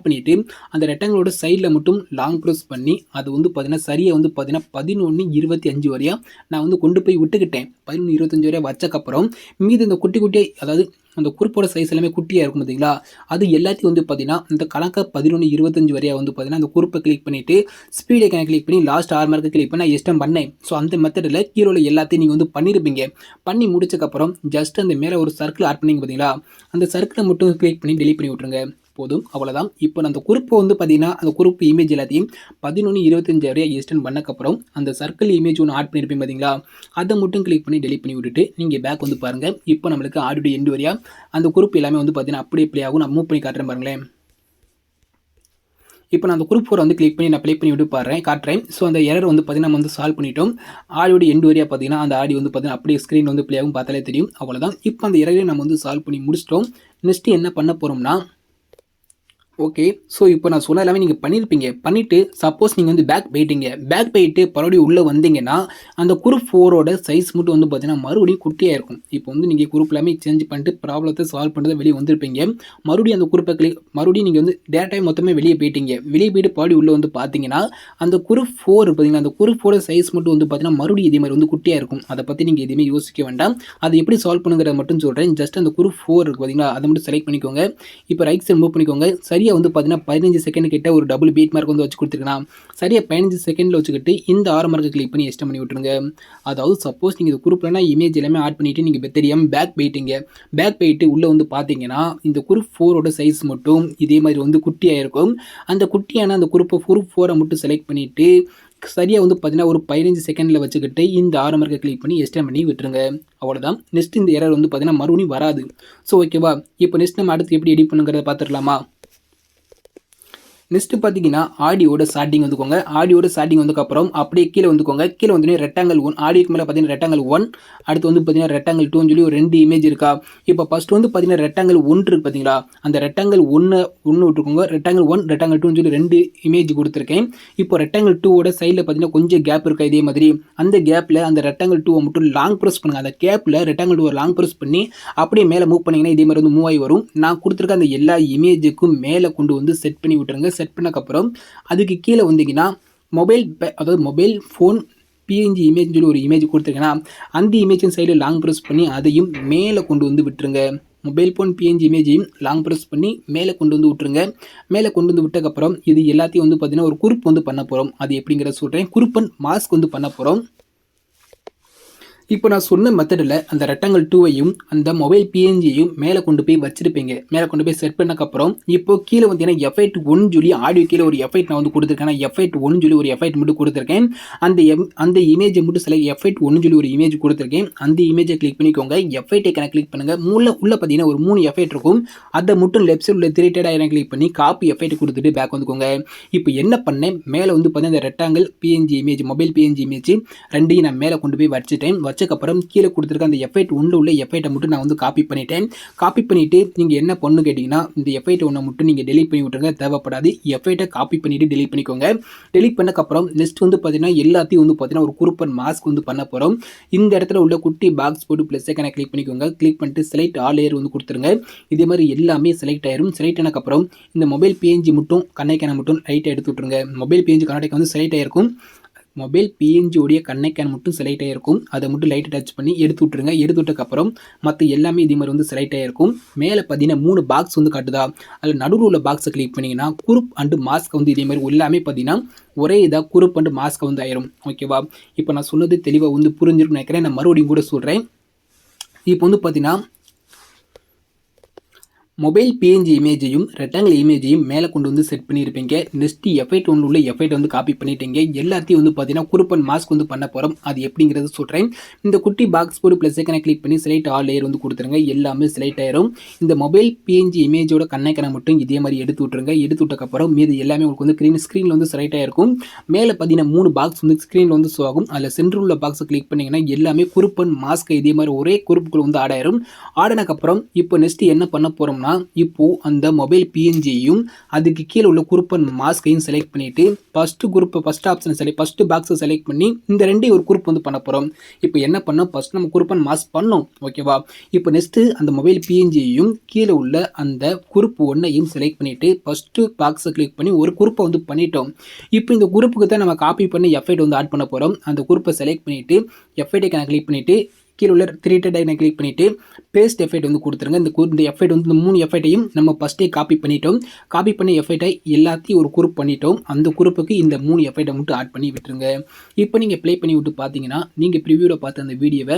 பண்ணிவிட்டு அந்த ரெக்டாங்கிளோட சைடில் மட்டும் லாங் ப்ரெஸ் பண்ணி அது வந்து பார்த்தீங்கன்னா சரியாக வந்து பார்த்தீங்கன்னா 11:25 வரையா நான் வந்து கொண்டு போய் விட்டுக்கிட்டேன். 11:25 வரையா வச்சக்கப்புறம் மீது இந்த குட்டி அதாவது அந்த குரூப்போட சைஸ் எல்லாமே குட்டியாக இருக்கும் பார்த்தீங்களா, அது எல்லாத்தையும் வந்து பார்த்தீங்கன்னா இந்த கணக்கை 11:25 வரையா வந்து பார்த்தீங்கன்னா அந்த குரூப்பை கிளிக் பண்ணிவிட்டு ஸ்பீட் ஐக்கனை கிளிக் பண்ணி லாஸ்ட் ஆர்மருக்கு கிளிக் பண்ணி எக்ஸ்டெண்ட் பண்ணேன். ஸோ அந்த மெத்தடில் கீழே எல்லாத்தையும் நீங்கள் வந்து பண்ணியிருப்பீங்க. பண்ணி முடிச்சக்கப்புறம் ஜஸ்ட் அந்த மேலே ஒரு சர்க்கிள் ஆட் பண்ணிங்க பார்த்தீங்களா, அந்த சர்க்கிளை மட்டும் கிளிக் பண்ணி டெலிட் பண்ணி விட்ருங்க. போதும். அவ்வளோதான். இப்போ அந்த குரூப்பை வந்து பார்த்தீங்கன்னா அந்த குரூப் இமேஜ் எல்லாத்தையும் 11:25 வரையா எக்ஸ்டெண்ட் பண்ணக்கப்புறம் அந்த சர்க்கிள் இமேஜ் ஒன்று ஆட் பண்ணியிருப்பீங்க பார்த்தீங்களா, அதை மட்டும் கிளிக் பண்ணி டெலிட் பண்ணி விட்டுட்டு நீங்கள் பேக் வந்து பாருங்கள். இப்போ நம்மளுக்கு ஆடியோ எண்டு வரையா அந்த குரூப் எல்லாமே வந்து பார்த்தீங்கன்னா அப்படியே ப்ளே ஆகும். நான் மூவ் பண்ணி காட்டுறேன் பாருங்களேன். இப்போ நான் அந்த குரூப் 4 வந்து கிளிக் பண்ணி நான் ப்ளே பண்ணி விட்டு காட்டுறேன். ஸோ அந்த எரர் வந்து பார்த்தீங்கன்னா நம்ம வந்து சால்வ் பண்ணிட்டோம். ஆடியோட எண்டு வரையா பார்த்தீங்கன்னா அந்த ஆடியோ வந்து பார்த்தீங்கன்னா அப்படியே ஸ்க்ரீன் வந்து ப்ளே ஆகும், பார்த்தாலே தெரியும். அவ்வளோதான். இப்போ அந்த எரரையும் நம்ம வந்து சால்வ் பண்ணி முடிச்சிட்டோம். நெக்ஸ்ட்டு என்ன பண்ண போகிறோம்னா, ஓகே. ஸோ இப்போ நான் சொன்ன எல்லாமே நீங்கள் பண்ணியிருப்பீங்க. பண்ணிவிட்டு சப்போஸ் நீங்கள் வந்து பேக் போயிட்டு மறுபடியும் உள்ளே வந்தீங்கன்னா அந்த குரூப் 4ஓட சைஸ் மட்டும் வந்து பார்த்தீங்கன்னா மறுபடியும் குட்டியாக இருக்கும். இப்போ வந்து நீங்கள் குரூப் எல்லாமே சேஞ்ச் பண்ணிட்டு ப்ராப்ளத்தை சால்வ் பண்ணுறதை வெளியே வந்திருப்பீங்க. மறுபடியும் அந்த குரூப்பை மறுபடியும் நீங்கள் வந்து டேட்டாவை மொத்தமே வெளியே போயிட்டு மறுபடியும் உள்ளே வந்து பார்த்தீங்கன்னா அந்த குரூப் 4 பார்த்தீங்கன்னா அந்த குரூப் 4 சைஸ் மட்டும் வந்து பார்த்தீங்கன்னா மறுபடியும் இதே மாதிரி வந்து குட்டியாக இருக்கும். அதை பற்றி நீங்கள் எதுவுமே யோசிக்க வேண்டாம். அதை எப்படி சால்வ் பண்ணுங்கிறத மட்டும் சொல்கிறேன். ஜஸ்ட் அந்த குரூப் 4 இருக்குது பார்த்தீங்களா, அதை மட்டும் செலக்ட் பண்ணிக்கோங்க. இப்போ ரைட் சைட் மூவ் பண்ணிக்கோங்க. சரியாக வந்து பார்த்தீங்கன்னா 15 செகண்ட் கிட்ட ஒரு டபுள் பீட் மார்க் வந்து வச்சு கொடுத்துருக்கேன். சரியாக 15 செகண்டில் வச்சுக்கிட்டு இந்த ஆரம்பருக்கு கிளிக் பண்ணி எக்ஸ்டெண்ட் பண்ணி விட்டுருங்க. அதாவது சப்போஸ் நீங்கள் இந்த குரூப்லனா இமேஜ் எல்லாமே ஆட் பண்ணிவிட்டு நீங்கள் தெரியாமல் பேக் போயிட்டு உள்ளே வந்து பார்த்தீங்கன்னா இந்த குரூப் 4ஓட சைஸ் மட்டும் இதே மாதிரி வந்து குட்டியாக இருக்கும். அந்த குட்டியான அந்த குரூப் 4 மட்டும் செலக்ட் பண்ணிவிட்டு சரியாக வந்து பார்த்தீங்கன்னா ஒரு 15 செகண்டில் வச்சுக்கிட்டு இந்த ஆரம்பருக்கு கிளிக் பண்ணி எக்ஸ்டெண்ட் பண்ணி விட்டுருங்க. அவ்வளோதான். நெக்ஸ்ட் இந்த எரர் வந்து பார்த்தீங்கன்னா மறுபடியும் வராது. ஸோ ஓகேவா. இப்போ நெக்ஸ்ட் நம்ம அடுத்து எப்படி எடிட் பண்ணுங்கிறத பார்த்துடலாமா. நெக்ஸ்ட் பார்த்தீங்கன்னா ஆடியோட ஸ்டார்டிங் வந்துக்கோங்க. ஆடியோட ஸ்டார்டிங் வந்ததுக்கப்புறம் அப்படியே கீழே வந்துக்கோங்க. கீழே வந்து ரெக்டாங்கிள் 1 ஆடியோக்கு மேலே பார்த்தீங்கன்னா ரெக்டாங்கிள் 1, அடுத்து வந்து பார்த்தீங்கன்னா ரெக்டாங்கிள் 2ன்னு சொல்லி ஒரு 2 இமேஜ் இருக்கா. இப்போ ஃபர்ஸ்ட் வந்து பார்த்தீங்கன்னா ரெக்டாங்கிள் 1 இருக்குது பார்த்தீங்களா, அந்த ரெக்டாங்கிள் 1 விட்டுருக்கோங்க. ரெக்டாங்கிள் 1 ரெக்டாங்கிள் 2ன்னு சொல்லி 2 இமேஜ் கொடுத்துருக்கேன். இப்போ ரெக்டாங்கிள் 2ஓட சைடில் பார்த்தீங்கன்னா கொஞ்சம் கேப் இருக்கா இதே மாதிரி. அந்த கேப்பில் அந்த ரெக்டாங்கிள் 2 மட்டும் லாங் ப்ரெஸ் பண்ணுங்கள். அந்த கேப்பில் ரெக்டாங்கிள் 2 லாங் ப்ரெஸ் பண்ணி அப்படியே மேலே மூவ் பண்ணிங்கன்னா இதே மாதிரி வந்து மூவ் ஆகி வரும். நான் கொடுத்துருக்க அந்த எல்லா இமேஜுக்கும் மேலே கொண்டு வந்து செட் பண்ணி விட்டுருங்க. செட் பண்ணக்கப்புறம் அதுக்கு கீழே வந்தீங்கன்னா மொபைல் ஃபோன் பிஎன்ஜி இமேஜ் சொல்லி ஒரு இமேஜ் கொடுத்துருக்கேன்னா அந்த இமேஜின் சைடில் லாங் ப்ரெஸ் பண்ணி அதையும் மேலே கொண்டு வந்து விட்டுருங்க. மொபைல் ஃபோன் பிஎன்ஜி இமேஜையும் லாங் ப்ரெஸ் பண்ணி மேலே கொண்டு வந்து விட்டுருங்க. மேலே கொண்டு வந்து விட்டக்கப்புறம் இது எல்லாத்தையும் வந்து பார்த்தீங்கன்னா ஒரு குரூப் வந்து பண்ண போகிறோம். அது எப்படிங்கிறத சொல்கிறேன். குரூப் அண்ட் மாஸ்க் வந்து பண்ண போகிறோம். இப்போ நான் சொன்ன மெத்தடில் அந்த ரெக்டாங்கிள் 2ஐயும் அந்த மொபைல் பிஎன்ஜியையும் மேலே கொண்டு போய் வச்சிருப்பீங்க. மேலே கொண்டு போய் செட் பண்ணக்கப்புறம் இப்போ கீழே வந்து எஃபெக்ட் 1 சொல்லி ஆடியோ கீழே ஒரு எஃபெக்ட் நான் வந்து கொடுத்துருக்கேன். எஃபெக்ட் 1 சொல்லி ஒரு எஃபெக்ட் மட்டும் கொடுத்துருக்கேன். அந்த இமேஜை மட்டும் சில எஃபெக்ட் 1 சொல்லி ஒரு இமேஜ் கொடுத்துருக்கேன். அந்த இமேஜை கிளிக் பண்ணிக்கோங்க. எஃபெக்ட் ஐக்கனை கிளிக் பண்ணுங்கள். உள்ள பார்த்தீங்கன்னா ஒரு 3 எஃபெக்ட் இருக்கும். அதை மட்டும் லெஃப்ட் சைடில் உள்ள 3 ஐக்கனை கிளிக் பண்ணி காப்பி எஃபெக்ட் கொடுத்துட்டு பேக் வந்துக்கோங்க. இப்போ என்ன பண்ணேன், மேலே வந்து பார்த்தீங்கன்னா இந்த rectangle PNG image mobile PNG image ரெண்டையும் நான் மேலே கொண்டு போய் வச்சுட்டேன். வச்சக்கப்புறம் கீழே கொடுத்துருக்க அந்த எஃபெக்ட் ஒன்று உள்ள எஃபெக்ட்டை மட்டும் நான் வந்து காப்பி பண்ணிட்டேன். காப்பி பண்ணிவிட்டு நீங்கள் என்ன பண்ணு கேட்டிங்கன்னா இந்த எஃபெக்ட் ஒன்றை மட்டும் நீங்கள் டெலிட் பண்ணி விட்ருங்க, தேவைப்படாது. எஃபெக்ட்டை காப்பி பண்ணிவிட்டு டெலிட் பண்ணிக்கோங்க. டெலிட் பண்ணக்கப்புறம் நெக்ஸ்ட் வந்து பார்த்தீங்கன்னா எல்லாத்தையும் வந்து பார்த்தீங்கன்னா ஒரு குரூப்பன் மாஸ்க் வந்து பண்ண போகிறோம். இந்த இடத்துல உள்ள குட்டி பாக்ஸ் போட்டு ப்ளஸ் ஐக்கானை கிளிக் பண்ணிக்கோங்க. கிளிக் பண்ணிட்டு செலக்ட் ஆல் லேயர் வந்து கொடுத்துருங்க. இதே மாதிரி எல்லாமே செலக்ட் ஆயிரும். செலக்ட் ஆனதுக்கப்புறம் இந்த மொபைல் பிஎன்ஜி மட்டும் கண்ணைக்கான மட்டும் லைட்டாக எடுத்து விட்ருங்க. மொபைல் பிஎன்ஜி கண்ணாடிக்கு வந்து செலக்ட் ஆகிருக்கும். மொபைல் பிஎன்ஜியோடைய கண்ணைக்கான் மட்டும் செலக்ட் ஆகிருக்கும். அதை மட்டும் லைட்டை டச் பண்ணி எடுத்து விட்ருங்க. எடுத்து விட்டதுக்கப்புறம் மற்ற எல்லாமே இதே மாதிரி வந்து செலக்ட் ஆகிருக்கும். மேலே பார்த்தீங்கன்னா 3 பாக்ஸ் வந்து காட்டுதா, அதில் நடுவில் உள்ள பாக்ஸை கிளிக் பண்ணிங்கன்னா குரூப் அண்டு மாஸ்க் வந்து இதே மாதிரி எல்லாமே பார்த்தீங்கன்னா ஒரே இதாக குரூப் அண்டு மாஸ்க் வந்து ஆயிரும். ஓகேவா? இப்போ நான் சொன்னது தெளிவாக வந்து புரிஞ்சிருக்குன்னு நினைக்கிறேன். நான் மறுபடியும் கூட சொல்கிறேன். இப்போ வந்து பார்த்தீங்கன்னா மொபைல் பிஎன்ஜி இமேஜையும் ரெக்டாங்கிள் இமேஜையும் மேலே கொண்டு வந்து செட் பண்ணியிருப்பீங்க. நெக்ஸ்ட் எஃபெக்ட் ஒன்று உள்ள எஃபெக்ட் வந்து காப்பி பண்ணிட்டீங்க. எல்லாத்தையும் வந்து பார்த்தீங்கன்னா குரூப்பன் மாஸ்க் வந்து பண்ண போகிறோம். அது எப்படிங்கிறது சொல்கிறேன். இந்த குட்டி பாக்ஸ் போட்டு ப்ளஸ் ஐக்கனை கிளிக் பண்ணி செலக்ட் ஆல் லேயர் வந்து கொடுத்துருங்க. எல்லாமே செலக்ட் ஆயிரும். இந்த மொபைல் பிஎன்ஜி இமேஜோட கண்ணைக்கனை மட்டும் இதே மாதிரி எடுத்து விட்ருங்க. எடுத்து விட்டக்கப்புறம் மீது எல்லாமே உங்களுக்கு வந்து ஸ்க்ரீனில் வந்து செலக்ட் ஆகிருக்கும். மேலே பார்த்தீங்கன்னா 3 பாக்ஸ் வந்து ஸ்க்ரீனில் வந்து ஷோ ஆகும். அதில் சென்டர் உள்ள பாக்ஸை கிளிக் பண்ணிங்கன்னா எல்லாமே குரூப்பன் மாஸ்க் இதே மாதிரி ஒரே குரூப்புக்குள்ள வந்து ஆட் ஆயிரும். ஆடினக்கப்புறம் இப்போ நெக்ஸ்ட் என்ன பண்ண போகிறோம்னா இப்போ அந்த மொபைல் பிஎன்ஜியும் அதுக்கு கீழே உள்ள குரூப்பன் மாஸ்கையும் செலக்ட் பண்ணிட்டு ஃபர்ஸ்ட் ஆப்ஷன் ஃபர்ஸ்ட் பாக்ஸை செலக்ட் பண்ணி இந்த ரெண்டையும் ஒரு குரூப் வந்து பண்ண போகிறோம். இப்போ என்ன பண்ணோம், ஃபர்ஸ்ட் நம்ம குரூப்பன் மாஸ்க் பண்ணோம். ஓகேவா? இப்போ நெக்ஸ்ட் அந்த மொபைல் பிஎன்ஜியும் கீழே உள்ள அந்த குரூப் ஒன்றையும் செலக்ட் பண்ணிட்டு ஃபர்ஸ்ட் பாக்ஸை கிளிக் பண்ணி ஒரு குரூப்பை வந்து பண்ணிட்டோம். இப்போ இந்த குரூப்புக்கு தான் நம்ம காப்பி பண்ணி எஃபெக்ட் வந்து ஆட் பண்ண போகிறோம். அந்த குரூப்பை செலக்ட் பண்ணிட்டு எஃபெக்ட்டை கிளிக் பண்ணிட்டு கீழே உள்ள 3 டாட் ஐக்கனை கிளிக் பண்ணிட்டு பேஸ்ட் எஃபெக்ட் வந்து கொடுத்துருங்க. இந்த எஃபெக்ட் வந்து இந்த 3 எஃபெக்ட்டையும் நம்ம ஃபஸ்ட்டே காப்பி பண்ணிட்டோம். காப்பி பண்ணி எஃபெக்ட்டை எல்லாத்தையும் ஒரு குரூப் பண்ணிட்டோம். அந்த குரூப்புக்கு இந்த 3 எஃபெக்ட்டை மட்டும் ஆட் பண்ணி விட்டுருங்க. இப்போ நீங்கள் ப்ளே பண்ணி விட்டு பார்த்தீங்கன்னா நீங்கள் ப்ரிவியூவில் பார்த்த அந்த வீடியோவை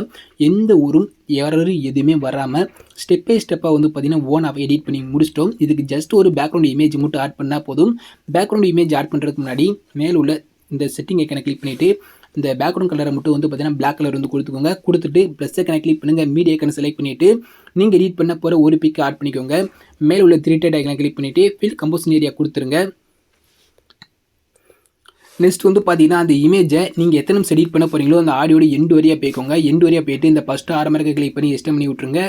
எந்த ஒரு எரர் எதுவுமே வராமல் ஸ்டெப் பை ஸ்டெப்பாக வந்து பார்த்தீங்கன்னா ஓனாக எடிட் பண்ணி முடிச்சிட்டோம். இதுக்கு ஜஸ்ட் ஒரு பேக்ரவுண்ட் இமேஜ் மட்டும் ஆட் பண்ணால் போதும். பேக்ரவுண்ட் இமேஜ் ஆட் பண்ணுறதுக்கு முன்னாடி மேலே உள்ள இந்த செட்டிங் ஐக்கனை கிளிக் பண்ணிவிட்டு இந்த பேக்ரவுண்ட் கலரை மட்டும் வந்து பார்த்தீங்கன்னா பிளாக் கலர் வந்து கொடுத்துக்கோங்க. கொடுத்துட்டு ப்ளஸ் ஐக்கனை கிளிக் பண்ணுங்கள். மீடியா ஐக்கனை செலக்ட் பண்ணிவிட்டு நீங்கள் எடிட் பண்ண போகிற ஒரு பிக் ஆட் பண்ணிக்கோங்க. மேலே உள்ள 3 டாட் ஐக்கனை கிளிக் பண்ணிவிட்டு ஃபில் கம்போசிஷன் ஏரியா கொடுத்துருங்க. நெக்ஸ்ட் வந்து பார்த்தீங்கன்னா அந்த இமேஜை நீங்கள் எத்தனை நிமிஷம் எடிட் பண்ண போகிறீங்களோ அந்த ஆடியோட எண்டு வரையாக போய்க்கோங்க. எண்டு வரையாக போயிட்டு இந்த ஃபஸ்ட்டு ஆரம்பமாக கிளிக் பண்ணி எக்ஸ்டெண்ட் பண்ணி விட்ருங்க.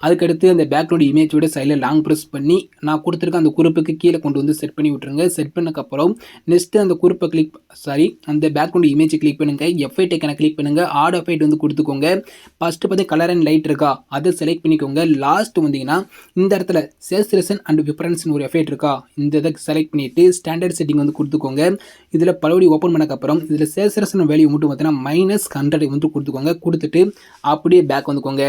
அதுக்கடுத்து அந்த பேக்ரவுண்ட் இமேஜோட சைடில் லாங் ப்ரெஸ் பண்ணி நான் கொடுத்துருக்க அந்த குரூப்புக்கு கீழே கொண்டு வந்து செட் பண்ணி விட்ருங்க. செட் பண்ணக்கப்புறம் நெக்ஸ்ட்டு அந்த குரூப்பை அந்த பேக்ரவுண்ட் இமேஜை கிளிக் பண்ணுங்கள். எஃபெக்ட் ஐக்கனை கிளிக் பண்ணுங்கள். ஆட் எஃபெக்ட் வந்து கொடுத்துக்கோங்க. ஃபஸ்ட்டு பார்த்து கலர் அண்ட் லைட் இருக்கா அதை செலக்ட் பண்ணிக்கோங்க. லாஸ்ட் வந்தீங்கன்னா இந்த இடத்துல சேச்சுரேஷன் அண்ட் விப்ரன்ஸ்னு ஒரு எஃபெக்ட் இருக்கா இந்த இதை செலக்ட் பண்ணிவிட்டு ஸ்டாண்டர்ட் செட்டிங் வந்து கொடுத்துக்கோங்க. இதில் ஓப்பன் பண்ணக்கப்புறம் இதில் சேச்சுரேஷன் வேல்யூ மட்டும் பார்த்தீங்கன்னா -100 வந்து கொடுத்துக்கோங்க. கொடுத்துட்டு அப்படியே பேக் வந்துக்கோங்க.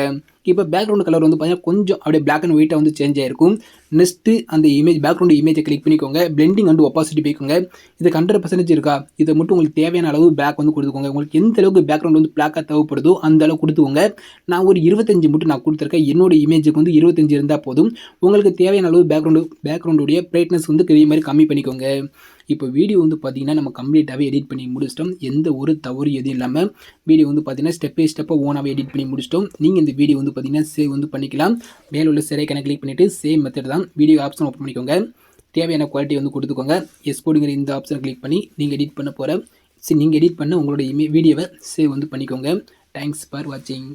இப்போ பேக்ரவுண்ட் கலர் வந்து பார்த்தீங்கன்னா கொஞ்சம் அப்படியே பிளாக் அண்ட் ஒயிட்டாக வந்து சேஞ்ச் ஆகிருக்கும். நெக்ஸ்ட்டு அந்த இமேஜ் பேக்ரவுண்ட் இமேஜை கிளிக் பண்ணிக்கோங்க. பிளெண்டிங் அண்ட் ஒப்பாசிட்டி போய்க்கோங்க. இதுக்கு 100% இருக்கா இதை மட்டும் உங்களுக்கு தேவையான அளவு பிளாக் வந்து கொடுத்துக்கோங்க. உங்களுக்கு எந்த அளவுக்கு பேக்ரவுண்ட் வந்து பிளாக்காக தேவைப்படுதோ அந்த அளவு கொடுத்துக்கோங்க. நான் ஒரு 25 மட்டும் நான் கொடுத்துருக்கேன். என்னோட இமேஜுக்கு வந்து 25 இருந்தால் போதும். உங்களுக்கு தேவையான அளவு பேக்ரவுண்டுடைய பிரைட்னஸ் வந்து இதே மாதிரி கம்மி பண்ணிக்கோங்க. இப்போ வீடியோ வந்து பார்த்தீங்கன்னா நம்ம கம்ப்ளீட்டாகவே எடிட் பண்ணி முடிச்சிட்டோம். எந்த ஒரு தவறு எதுவும் இல்லாமல் வீடியோ வந்து பார்த்தீங்கன்னா ஸ்டெப் பை ஸ்டெப்பாக ஓனாகவே எடிட் பண்ணி முடிச்சிட்டோம். நீங்கள் இந்த வீடியோ வந்து பார்த்தீங்கன்னா சேவ் வந்து பண்ணிக்கலாம். மேலே உள்ள சிறைக்கான கிளிக் பண்ணிவிட்டு சேம் மெத்தட் தான் வீடியோ ஆப்ஷன் ஓப்பன் பண்ணிக்கோங்க. தேவையான குவாலிட்டி வந்து கொடுத்துக்கோங்க. எக்ஸ்போர்ட்டுங்கிற இந்த ஆப்ஷனை கிளிக் பண்ணி நீங்கள் எடிட் பண்ண உங்களோட வீடியோவை சேவ் வந்து பண்ணிக்கோங்க. தேங்க்ஸ் ஃபார் வாட்சிங்.